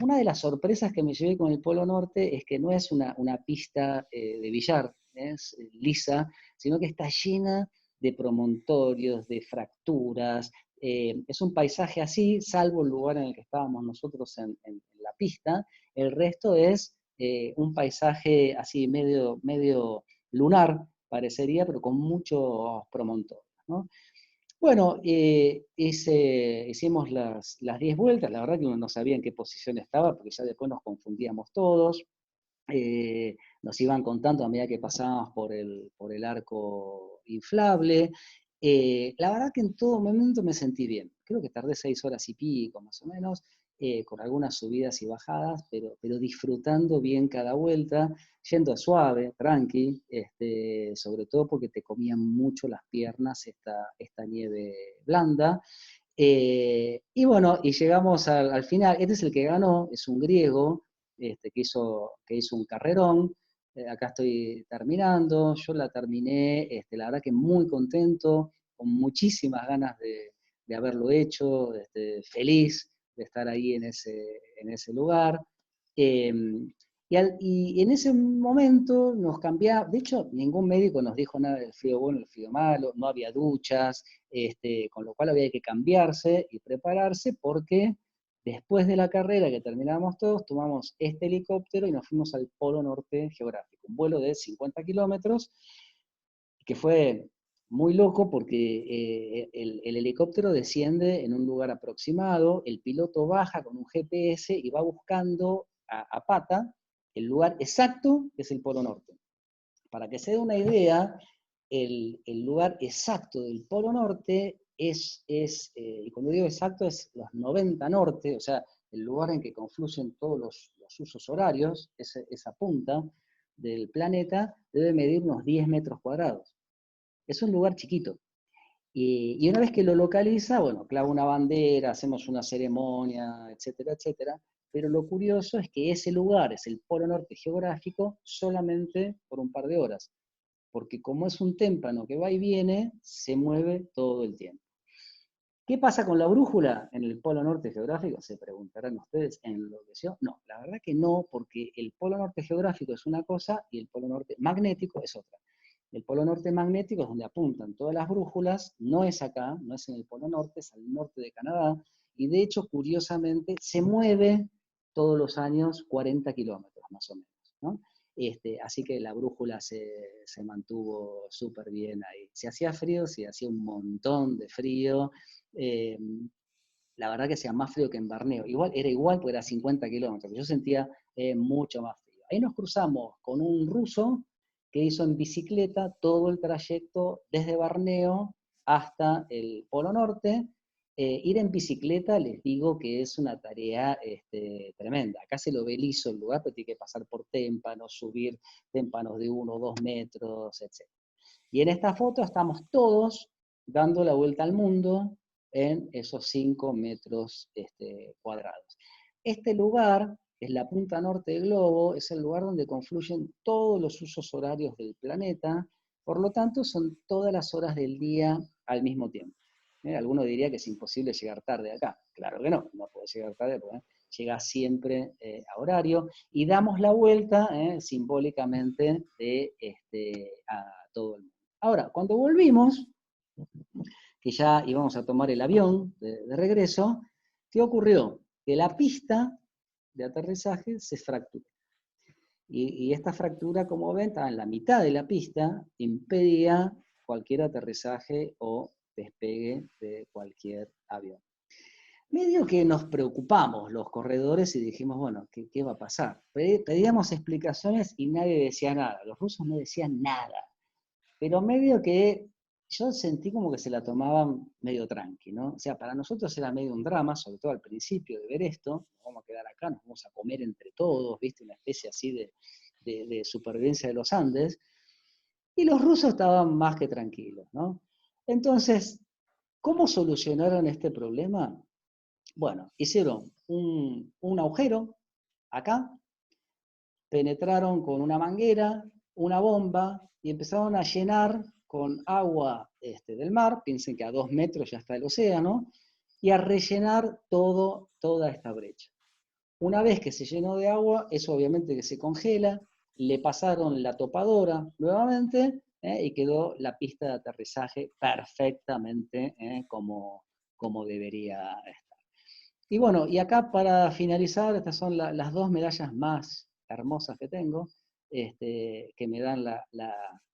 Una de las sorpresas que me llevé con el Polo Norte es que no es una pista de billar, es lisa, sino que está llena de promontorios, de fracturas. Es un paisaje así, salvo el lugar en el que estábamos nosotros en la pista. El resto es un paisaje así medio lunar, parecería, pero con muchos promontorios, ¿no? Bueno, hicimos las 10 vueltas, la verdad que uno no sabía en qué posición estaba, porque ya después nos confundíamos todos. Nos iban contando a medida que pasábamos por el arco inflable. La verdad que en todo momento me sentí bien. Creo que tardé 6 horas y pico, más o menos, con algunas subidas y bajadas, pero disfrutando bien cada vuelta, yendo suave, tranqui, sobre todo porque te comían mucho las piernas esta nieve blanda. Y bueno, y llegamos al final. Este es el que ganó, es un griego, que hizo un carrerón. Acá estoy terminando, yo la terminé, la verdad que muy contento, con muchísimas ganas de haberlo hecho, feliz de estar ahí en ese lugar. Eh, y en ese momento nos cambiaba, de hecho ningún médico nos dijo nada del frío bueno, el frío malo, no había duchas, con lo cual había que cambiarse y prepararse porque después de la carrera que terminábamos todos, tomamos este helicóptero y nos fuimos al Polo Norte geográfico, un vuelo de 50 kilómetros, que fue muy loco porque el helicóptero desciende en un lugar aproximado, el piloto baja con un GPS y va buscando a pata el lugar exacto es el Polo Norte. Para que se dé una idea, el lugar exacto del Polo Norte y cuando digo exacto es los 90 norte, o sea, el lugar en que confluyen todos los usos horarios, esa punta del planeta, debe medir unos 10 metros cuadrados. Es un lugar chiquito. Y una vez que lo localiza, bueno, clava una bandera, hacemos una ceremonia, etcétera, etcétera. Pero lo curioso es que ese lugar es el Polo Norte geográfico solamente por un par de horas. Porque como es un témpano que va y viene, se mueve todo el tiempo. ¿Qué pasa con la brújula en el Polo Norte geográfico? Se preguntarán ustedes, ¿enloqueció? No, la verdad que no, porque el Polo Norte geográfico es una cosa y el Polo Norte magnético es otra. El Polo Norte magnético es donde apuntan todas las brújulas, no es acá, no es en el Polo Norte, es al norte de Canadá, y de hecho, curiosamente, se mueve todos los años 40 kilómetros más o menos, ¿no? Así que la brújula se mantuvo súper bien ahí. Si hacía frío, sí, hacía un montón de frío. La verdad que hacía más frío que en Barneo. Era igual porque era 50 kilómetros, yo sentía mucho más frío. Ahí nos cruzamos con un ruso que hizo en bicicleta todo el trayecto desde Barneo hasta el Polo Norte. Ir en bicicleta, les digo que es una tarea tremenda. Acá se lo ve liso el lugar, pero tiene que pasar por témpanos, subir témpanos de 1 o 2 metros, etc. Y en esta foto estamos todos dando la vuelta al mundo en esos 5 metros cuadrados. Este lugar es la punta norte del globo, es el lugar donde confluyen todos los usos horarios del planeta, por lo tanto son todas las horas del día al mismo tiempo. Alguno diría que es imposible llegar tarde acá. Claro que no, no puede llegar tarde porque llega siempre a horario, y damos la vuelta simbólicamente a todo el mundo. Ahora, cuando volvimos, que ya íbamos a tomar el avión de regreso, ¿qué ocurrió? Que la pista de aterrizaje se fracturó. Y esta fractura, como ven, estaba en la mitad de la pista, impedía cualquier aterrizaje o despegue de cualquier avión. Medio que nos preocupamos los corredores y dijimos, bueno, ¿qué va a pasar? Pedíamos explicaciones y nadie decía nada, los rusos no decían nada, pero medio que yo sentí como que se la tomaban medio tranqui, ¿no? O sea, para nosotros era medio un drama, sobre todo al principio de ver esto, nos vamos a quedar acá, nos vamos a comer entre todos, ¿viste? Una especie así de supervivencia de los Andes, y los rusos estaban más que tranquilos, ¿no? Entonces, ¿cómo solucionaron este problema? Bueno, hicieron un agujero acá, penetraron con una manguera, una bomba, y empezaron a llenar con agua del mar, piensen que a 2 metros ya está el océano, y a rellenar toda esta brecha. Una vez que se llenó de agua, eso obviamente que se congela, le pasaron la topadora nuevamente, y quedó la pista de aterrizaje perfectamente como debería estar. Y bueno, y acá para finalizar, estas son las 2 medallas más hermosas que tengo, que me dan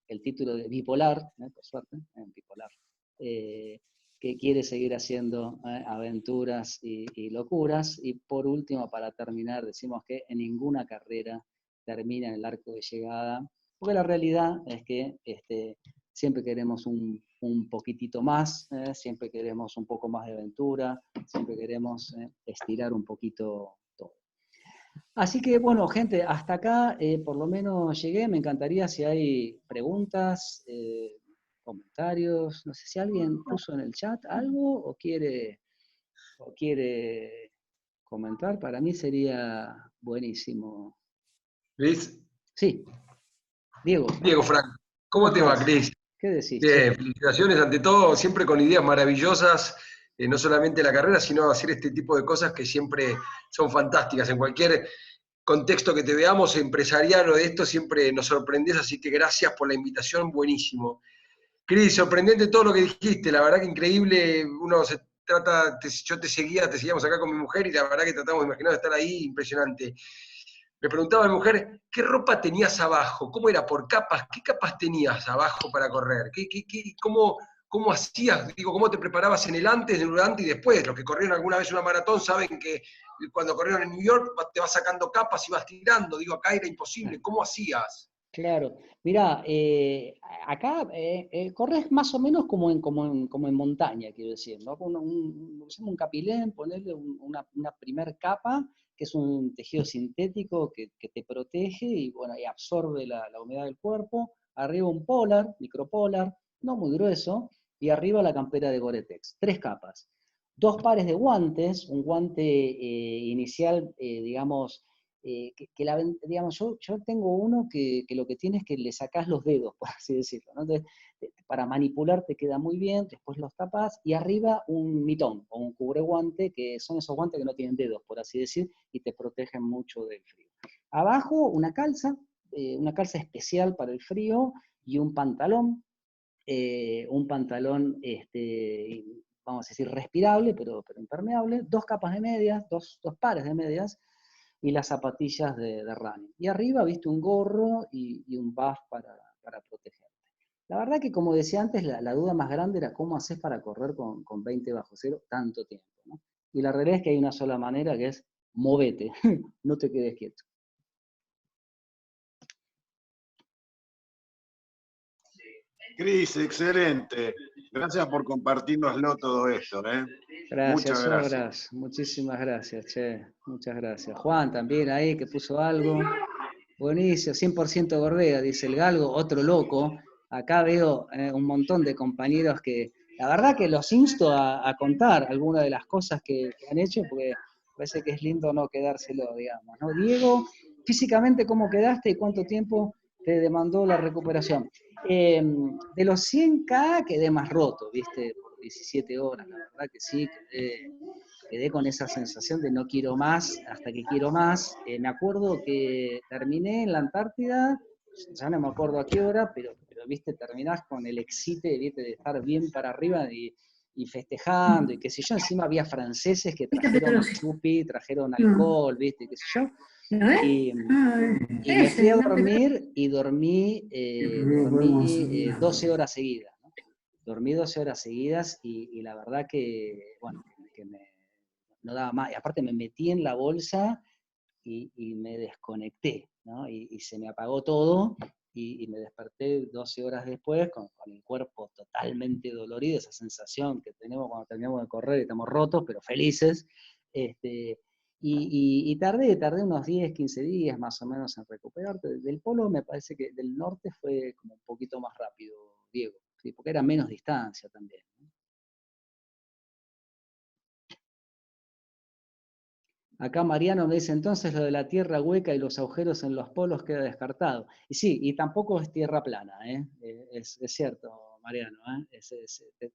el título de bipolar, por suerte, bipolar, que quiere seguir haciendo aventuras y locuras. Y por último, para terminar, decimos que en ninguna carrera termina en el arco de llegada, porque la realidad es que siempre queremos un poquitito más, siempre queremos un poco más de aventura, siempre queremos estirar un poquito todo. Así que bueno, gente, hasta acá por lo menos llegué. Me encantaría si hay preguntas, comentarios, no sé si alguien puso en el chat algo o quiere comentar. Para mí sería buenísimo. ¿Luis? Sí, Diego. Diego Frank, ¿cómo te va, Cris? ¿Qué decís? Bien, felicitaciones ante todo, siempre con ideas maravillosas, no solamente la carrera, sino hacer este tipo de cosas que siempre son fantásticas. En cualquier contexto que te veamos, empresarial o de esto, siempre nos sorprendes, así que gracias por la invitación, buenísimo. Cris, sorprendente todo lo que dijiste, la verdad que increíble, uno se trata, yo te seguíamos acá con mi mujer y la verdad que tratamos de imaginar estar ahí, impresionante. Me preguntaba mi mujer, ¿qué ropa tenías abajo? ¿Cómo era por capas? ¿Qué capas tenías abajo para correr? ¿cómo hacías? Digo, ¿cómo te preparabas en el antes, durante y después? Los que corrieron alguna vez una maratón saben que cuando corrieron en New York te vas sacando capas y vas tirando. Digo, acá era imposible. ¿Cómo hacías? Claro, mirá, acá corres más o menos como en montaña, quiero decir, ¿no? Usamos un capilén, ponerle una primer capa, que es un tejido sintético que te protege y, bueno, y absorbe la humedad del cuerpo. Arriba un polar, micropolar, no muy grueso, y arriba la campera de Gore-Tex. 3 capas. 2 pares de guantes, un guante inicial, digamos, digamos, yo tengo uno que lo que tiene es que le sacás los dedos, por así decirlo, ¿no? Entonces, para manipular te queda muy bien, después los tapás, y arriba un mitón o un cubreguante, que son esos guantes que no tienen dedos, por así decir, y te protegen mucho del frío. Abajo una calza especial para el frío, y un pantalón, vamos a decir, respirable, pero impermeable, 2 capas de medias, dos pares de medias, y las zapatillas de running. Y arriba, viste, un gorro y un buff para protegerte. La verdad que, como decía antes, la duda más grande era cómo haces para correr con 20 bajo cero tanto tiempo, ¿no? Y la realidad es que hay una sola manera, que es movete, no te quedes quieto. Cris, excelente. Gracias por compartirnoslo todo esto, ¿eh? Gracias, Muchas gracias. Obras. Muchísimas gracias, che. Muchas gracias. Juan también ahí, que puso algo. Buenísimo, 100% Gordea, dice el Galgo, otro loco. Acá veo un montón de compañeros que, la verdad que los insto a contar algunas de las cosas que han hecho, porque parece que es lindo no quedárselo, digamos, ¿no? Diego, físicamente, ¿cómo quedaste y cuánto tiempo te demandó la recuperación? De los 100K quedé más roto, ¿viste? Por 17 horas, la verdad que sí, quedé con esa sensación de no quiero más hasta que quiero más. Me acuerdo que terminé en la Antártida, ya no me acuerdo a qué hora, pero viste, terminás con el excite, viste, de estar bien para arriba y festejando, y qué sé yo. Encima había franceses que trajeron chupi, trajeron alcohol, viste, qué sé yo. Y me fui a dormir y dormí 12 horas seguidas, ¿no? Dormí 12 horas seguidas y la verdad que, bueno, que no daba más. Y aparte me metí en la bolsa y me desconecté, ¿no? Y se me apagó todo y me desperté 12 horas después con el cuerpo totalmente dolorido, esa sensación que tenemos cuando terminamos de correr y estamos rotos, pero felices. Y tardé unos 10, 15 días más o menos en recuperarte. Del polo me parece que del norte fue como un poquito más rápido, Diego, ¿sí? Porque era menos distancia también, ¿no? Acá Mariano me dice, entonces lo de la tierra hueca y los agujeros en los polos queda descartado. Y sí, y tampoco es tierra plana, ¿eh? Es cierto, Mariano, ¿eh?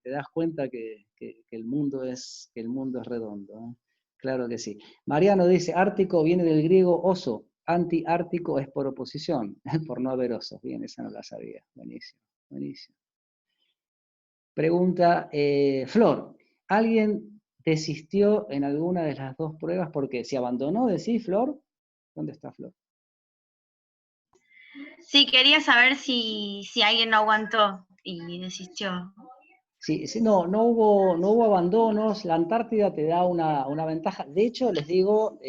Te das cuenta que el mundo es redondo, ¿eh? Claro que sí. Mariano dice, ártico viene del griego oso, anti-ártico es por oposición, por no haber osos. Bien, esa no la sabía. Buenísimo, buenísimo. Pregunta, Flor, ¿alguien desistió en alguna de las 2 pruebas porque se abandonó? ¿Decís, Flor? ¿Dónde está Flor? Sí, quería saber si alguien no aguantó y desistió. Sí, no hubo abandonos. La Antártida te da una ventaja. De hecho, les digo,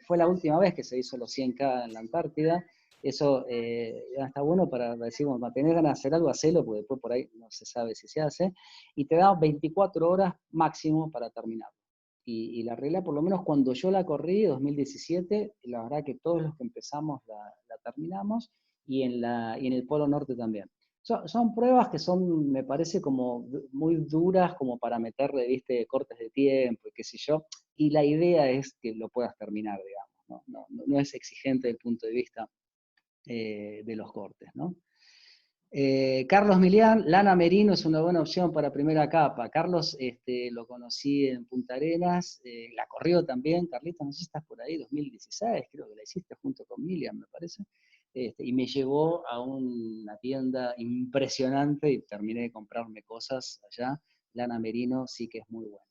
fue la última vez que se hizo los 100K en la Antártida. Eso ya está bueno para decir, bueno, para tener ganas de hacer algo, hacelo, porque después por ahí no se sabe si se hace. Y te da 24 horas máximo para terminar. Y la regla, por lo menos cuando yo la corrí, 2017, la verdad que todos los que empezamos la terminamos, y en el Polo Norte también. Son pruebas que son, me parece, como muy duras como para meterle, viste, cortes de tiempo y qué sé yo, y la idea es que lo puedas terminar, digamos, no es exigente desde el punto de vista de los cortes, ¿no? Carlos Milián, Lana Merino es una buena opción para primera capa. Carlos lo conocí en Punta Arenas, la corrió también. Carlitos, no sé si estás por ahí, 2016, creo que la hiciste junto con Milian, me parece. Y me llevó a una tienda impresionante y terminé de comprarme cosas allá. Lana Merino sí que es muy buena.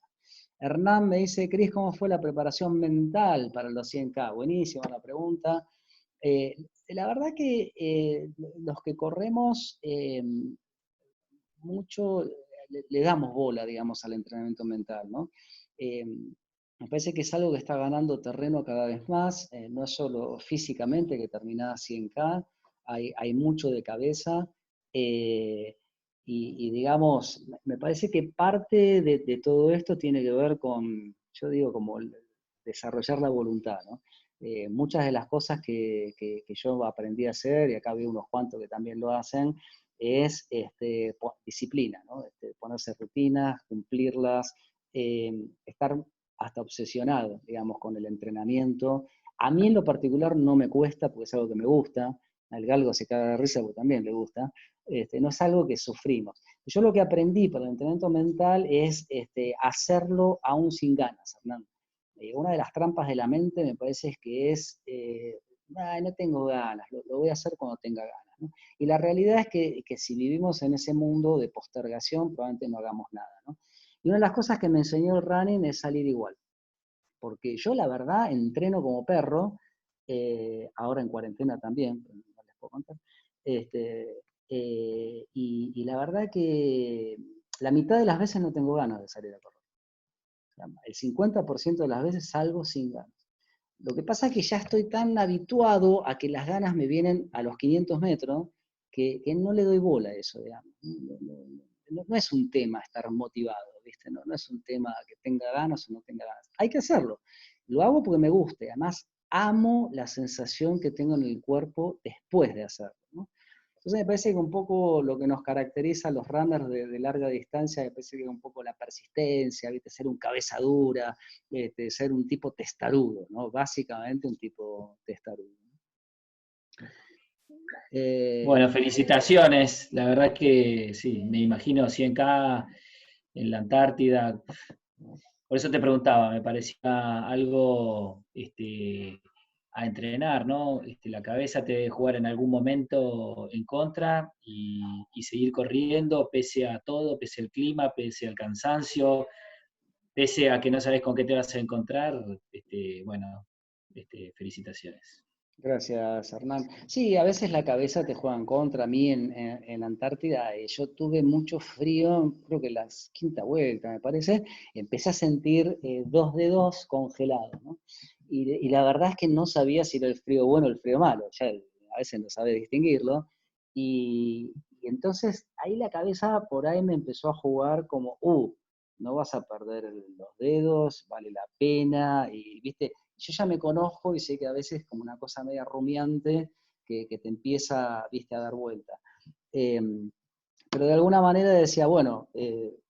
Hernán me dice, Cris, ¿cómo fue la preparación mental para los 100K? Buenísima la pregunta. La verdad que los que corremos mucho, le damos bola, digamos, al entrenamiento mental, ¿no? Me parece que es algo que está ganando terreno cada vez más, no es solo físicamente que terminás 100K, hay mucho de cabeza, y digamos, me parece que parte de todo esto tiene que ver con, yo digo, como desarrollar la voluntad, ¿no? Muchas de las cosas que yo aprendí a hacer, y acá veo unos cuantos que también lo hacen, es disciplina, ¿no? Ponerse rutinas, cumplirlas, estar hasta obsesionado, digamos, con el entrenamiento. A mí en lo particular no me cuesta, porque es algo que me gusta. Al galgo se caga de risa porque también le gusta. No es algo que sufrimos. Yo lo que aprendí para el entrenamiento mental es hacerlo aún sin ganas, Hernán. Una de las trampas de la mente me parece es que no tengo ganas, lo voy a hacer cuando tenga ganas, ¿no? Y la realidad es que si vivimos en ese mundo de postergación, probablemente no hagamos nada, ¿no? Y una de las cosas que me enseñó el running es salir igual. Porque yo la verdad entreno como perro, ahora en cuarentena también, no les puedo contar, y la verdad que la mitad de las veces no tengo ganas de salir a correr. O sea, el 50% de las veces salgo sin ganas. Lo que pasa es que ya estoy tan habituado a que las ganas me vienen a los 500 metros que no le doy bola a eso, digamos. No es un tema estar motivado, ¿viste? No es un tema que tenga ganas o no tenga ganas. Hay que hacerlo. Lo hago porque me gusta. Además, amo la sensación que tengo en el cuerpo después de hacerlo, ¿no? Entonces me parece que un poco lo que nos caracteriza a los runners de larga distancia, me parece que es un poco la persistencia, ¿viste? Ser un cabeza dura, ser un tipo testarudo, ¿no? Básicamente un tipo testarudo. Bueno, felicitaciones. La verdad que sí, me imagino 100K en la Antártida. Por eso te preguntaba, me parecía algo a entrenar, ¿no? La cabeza te debe jugar en algún momento en contra y seguir corriendo pese a todo, pese al clima, pese al cansancio, pese a que no sabes con qué te vas a encontrar. Bueno, felicitaciones. Gracias, Hernán. Sí, a veces la cabeza te juega en contra. A mí en Antártida yo tuve mucho frío, creo que la quinta vuelta, me parece, empecé a sentir 2 dedos congelados, ¿no? Y la verdad es que no sabía si era el frío bueno o el frío malo, ya a veces no sabe distinguirlo. Y entonces ahí la cabeza por ahí me empezó a jugar como, no vas a perder los dedos, vale la pena, y viste, yo ya me conozco y sé que a veces como una cosa media rumiante que te empieza, viste, a dar vuelta. Pero de alguna manera decía, bueno,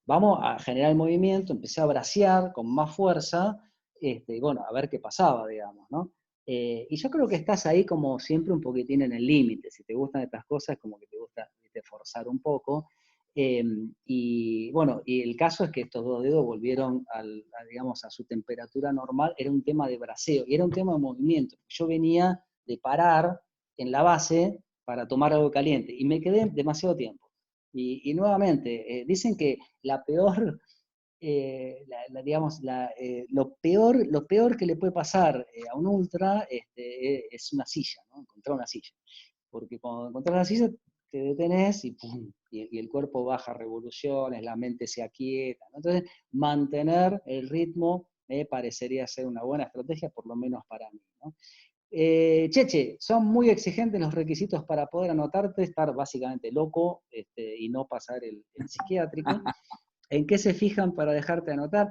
vamos a generar el movimiento, empecé a bracear con más fuerza, y bueno, a ver qué pasaba, digamos, ¿no? Y yo creo que estás ahí como siempre un poquitín en el límite, si te gustan estas cosas, como que te gusta, viste, forzar un poco. Y bueno, y el caso es que estos 2 dedos volvieron digamos, a su temperatura normal, era un tema de braceo, y era un tema de movimiento. Yo venía de parar en la base para tomar algo caliente, y me quedé demasiado tiempo. Y nuevamente, dicen que la peor, digamos, lo peor que le puede pasar a un ultra es una silla, ¿no? Encontrar una silla. Porque cuando encontrás la silla te detenés y ¡pum! Y el cuerpo baja revoluciones, la mente se aquieta, ¿no? Entonces, mantener el ritmo parecería ser una buena estrategia, por lo menos para mí, ¿no? Cheche, son muy exigentes los requisitos para poder anotarte, estar básicamente loco y no pasar el psiquiátrico. ¿En qué se fijan para dejarte anotar?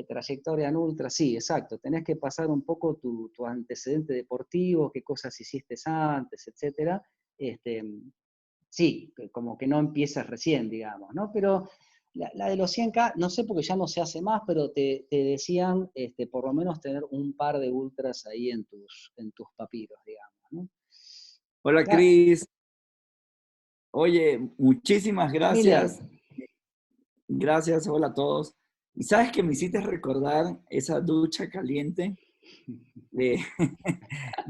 Trayectoria en ultra, sí, exacto. Tenés que pasar un poco tu antecedente deportivo, qué cosas hiciste antes, etc. Sí, como que no empiezas recién, digamos, ¿no? Pero la de los 100K, no sé porque ya no se hace más, pero te decían por lo menos tener un par de ultras ahí en tus papiros, digamos, ¿no? Hola, Cris. Oye, muchísimas gracias. Gracias, hola a todos. ¿Y sabes que me hiciste recordar esa ducha caliente?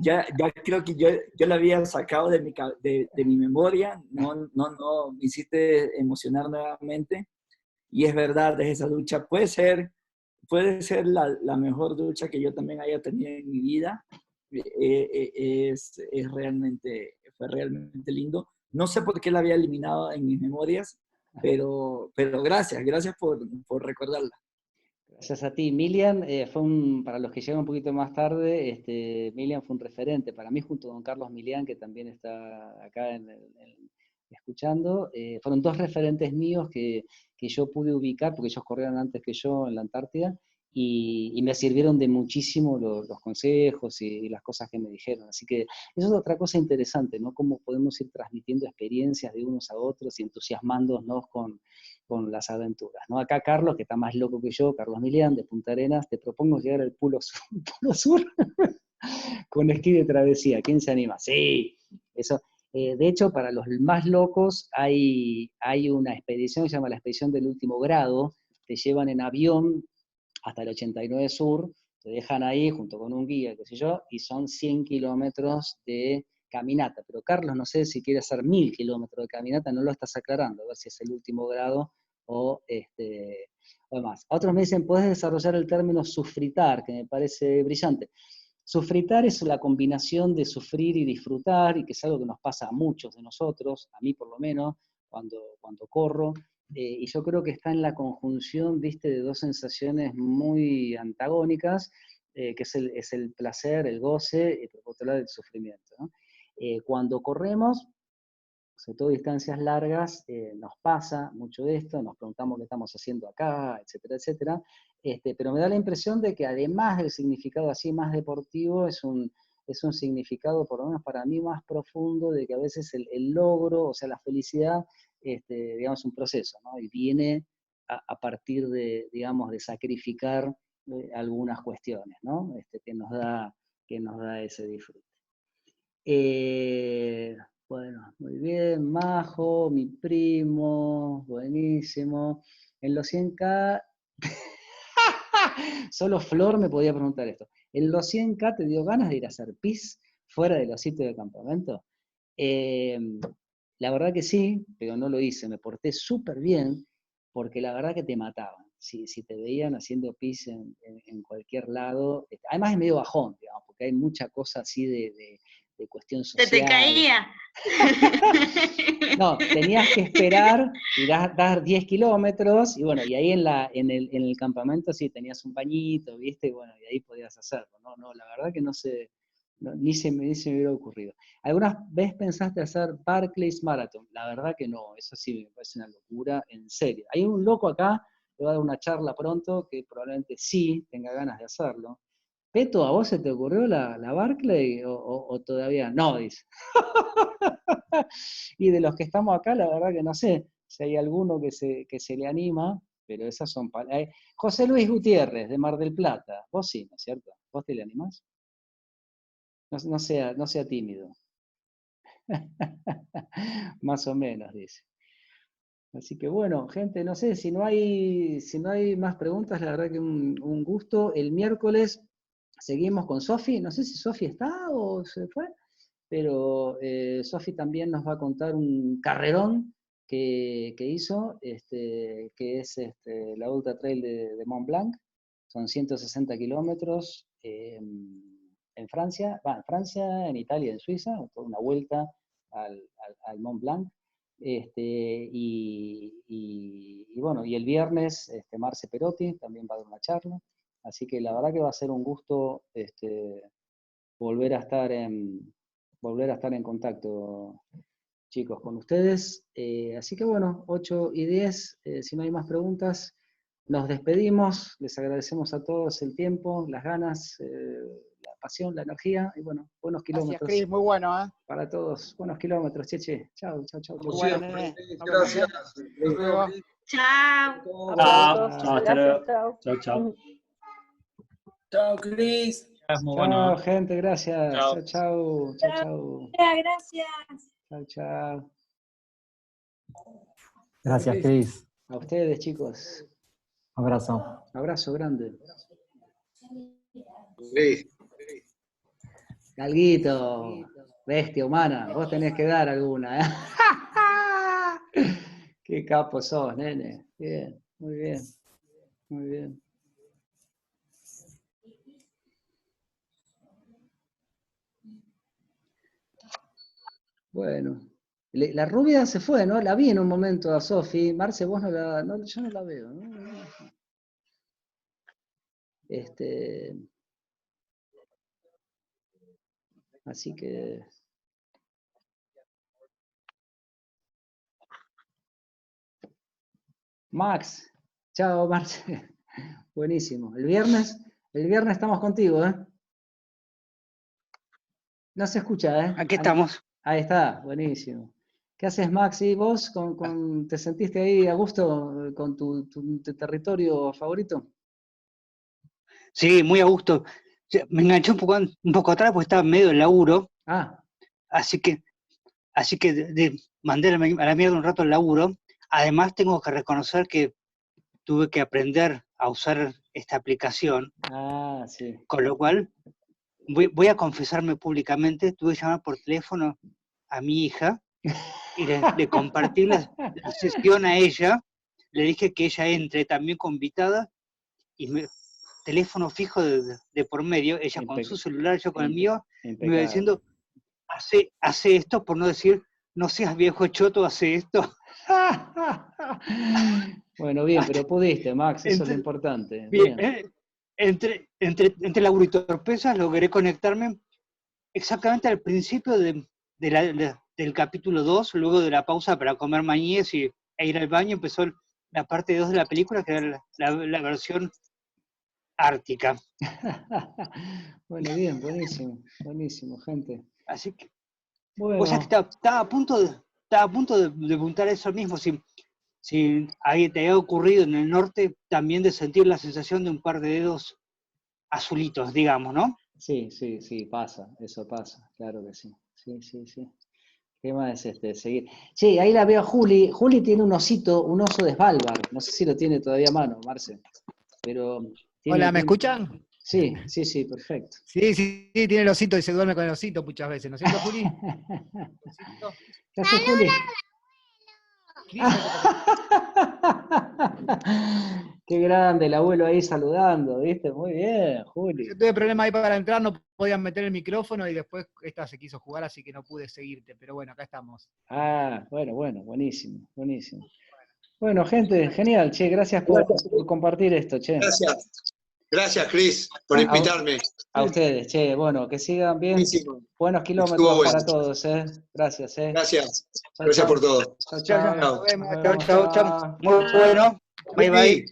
Ya creo que yo la había sacado de mi memoria, no, me hiciste emocionar nuevamente. Y es verdad, es esa ducha. Puede ser la mejor ducha que yo también haya tenido en mi vida. Fue realmente lindo. No sé por qué la había eliminado en mis memorias, pero gracias por recordarla. Gracias a ti. Milian, para los que llegan un poquito más tarde, Milian fue un referente para mí, junto con Carlos Milian, que también está acá escuchando. Fueron dos referentes míos que yo pude ubicar, porque ellos corrieron antes que yo en la Antártida, y me sirvieron de muchísimo los consejos y las cosas que me dijeron. Así que eso es otra cosa interesante, ¿no? Cómo podemos ir transmitiendo experiencias de unos a otros y entusiasmándonos con las aventuras, ¿no? Acá Carlos, que está más loco que yo, Carlos Milian, de Punta Arenas, te propongo llegar al Polo Sur con esquí de travesía. ¿Quién se anima? Sí, eso. De hecho, para los más locos hay una expedición que se llama la Expedición del Último Grado. Te llevan en avión hasta el 89 Sur, te dejan ahí junto con un guía, qué sé yo, y son 100 kilómetros de caminata. Pero Carlos, no sé si quiere hacer 1000 kilómetros de caminata, no lo estás aclarando, a ver si es el último grado o demás. Otros me dicen, puedes desarrollar el término sufritar, que me parece brillante. Sufritar es la combinación de sufrir y disfrutar, y que es algo que nos pasa a muchos de nosotros, a mí por lo menos, cuando corro, y yo creo que está en la conjunción, viste, de dos sensaciones muy antagónicas, que es el placer, el goce, y por otro lado el sufrimiento, ¿no? Cuando corremos, sobre todo distancias largas, nos pasa mucho de esto, nos preguntamos qué estamos haciendo acá, etcétera, etcétera, pero me da la impresión de que además del significado así más deportivo, es un significado, por lo menos para mí, más profundo, de que a veces el logro, o sea, la felicidad, digamos, es un proceso, ¿no? Y viene a partir de, digamos, de sacrificar algunas cuestiones, ¿no? Que nos da ese disfrute. Bueno, muy bien, Majo, mi primo, buenísimo. En los 100K, solo Flor me podía preguntar esto. ¿En los 100K te dio ganas de ir a hacer pis fuera de los sitios de campamento? La verdad que sí, pero no lo hice. Me porté súper bien, porque la verdad que te mataban. Si te veían haciendo pis en cualquier lado, además es medio bajón, digamos, porque hay mucha cosa así de cuestión social. Se te caía. No, tenías que esperar y dar 10 kilómetros, y bueno, y ahí en el campamento sí tenías un pañito, ¿viste? Y bueno, y ahí podías hacerlo. No, la verdad que ni se me hubiera ocurrido. ¿Alguna vez pensaste hacer Barclays Marathon? La verdad que no, eso sí me parece una locura, en serio. Hay un loco acá, le va a dar una charla pronto, que probablemente sí tenga ganas de hacerlo. Peto, ¿a vos se te ocurrió la Barclay o todavía no? Dice. Y de los que estamos acá, la verdad que no sé si hay alguno que se le anima, pero esas son... José Luis Gutiérrez, de Mar del Plata. Vos sí, ¿no es cierto? ¿Vos te le animás? No sea tímido. Más o menos, dice. Así que bueno, gente, no sé, si no hay más preguntas, la verdad que un gusto. El miércoles seguimos con Sofi. No sé si Sofi está o se fue, pero Sofi también nos va a contar un carrerón que hizo, que es la Ultra Trail de Mont Blanc. Son 160 kilómetros en Francia, en Italia, en Suiza, toda una vuelta al Mont Blanc. Y bueno, y el viernes Marce Perotti también va a dar una charla. Así que la verdad que va a ser un gusto volver a estar en contacto, chicos, con ustedes. Así que bueno, 8:10, si no hay más preguntas, nos despedimos. Les agradecemos a todos el tiempo, las ganas, la pasión, la energía, y bueno, buenos kilómetros. Gracias, Cris, muy bueno, ¿eh? Para todos, buenos kilómetros, cheche. Chau. Muy bueno, nene. Gracias. Hasta luego. Chao. Chao, hasta luego. Chao. Chao. Chao, Cris. Muy Chao, bueno. gente, gracias. Chao. Chau. Gracias. Chao. Gracias, Cris. A ustedes, chicos. Abrazo. Abrazo grande. Sí. Galguito, bestia humana, vos tenés que dar alguna, ¿eh? Qué capo sos, nene. Bien, muy bien. Muy bien. Bueno. La rubia se fue, ¿no? La vi en un momento a Sofi. Marce, vos no la... No, yo no la veo, ¿no? Así que... Max, chao Marce. Buenísimo. El viernes estamos contigo, ¿eh? No se escucha, ¿eh? Aquí estamos. Ahí está, buenísimo. ¿Qué haces, Max? ¿Y vos te sentiste ahí a gusto con tu territorio favorito? Sí, muy a gusto. Me enganché un poco atrás porque estaba en medio del laburo. Ah. Así que mandé a la mierda un rato el laburo. Además, tengo que reconocer que tuve que aprender a usar esta aplicación. Ah, sí. Con lo cual, voy a confesarme públicamente, tuve que llamar por teléfono a mi hija y le compartí la sesión a ella. Le dije que ella entre también con invitada y teléfono fijo de por medio, ella con su celular, yo con el mío, me iba diciendo, hace esto, por no decir, no seas viejo choto, hace esto. Bueno, bien, pero pudiste, Max, eso es lo importante. Bien. Entre laburo y torpezas logré conectarme exactamente al principio del capítulo 2, luego de la pausa para comer mañez e ir al baño, empezó la parte 2 de la película, que era la versión ártica. Bueno, bien, buenísimo, gente. Así que, bueno. O sea, que estaba a punto de preguntar eso mismo, si te había ocurrido en el norte también de sentir la sensación de un par de dedos azulitos, digamos, ¿no? Sí, pasa, eso pasa, claro que sí. Sí. ¿Qué más es seguir? Sí, ahí la veo a Juli. Juli tiene un oso de Svalbard. No sé si lo tiene todavía a mano, Marce. Pero Hola, ¿me escuchan? Sí, perfecto. Sí, tiene el osito y se duerme con el osito muchas veces, ¿no es cierto, Juli? ¿Qué hace Juli? Qué grande, el abuelo ahí saludando, ¿viste? Muy bien, Juli. Yo tuve problemas ahí para entrar, no podían meter el micrófono y después esta se quiso jugar, así que no pude seguirte, pero bueno, acá estamos. Ah, bueno, buenísimo. Bueno, gente, genial, che, gracias por compartir esto, che. Gracias, Cris, por invitarme. A ustedes, che, bueno, que sigan bien. Buenísimo. Buenos kilómetros para todos, Gracias, Gracias. Gracias por todo. Chao. Chao. Muy bueno. Bye.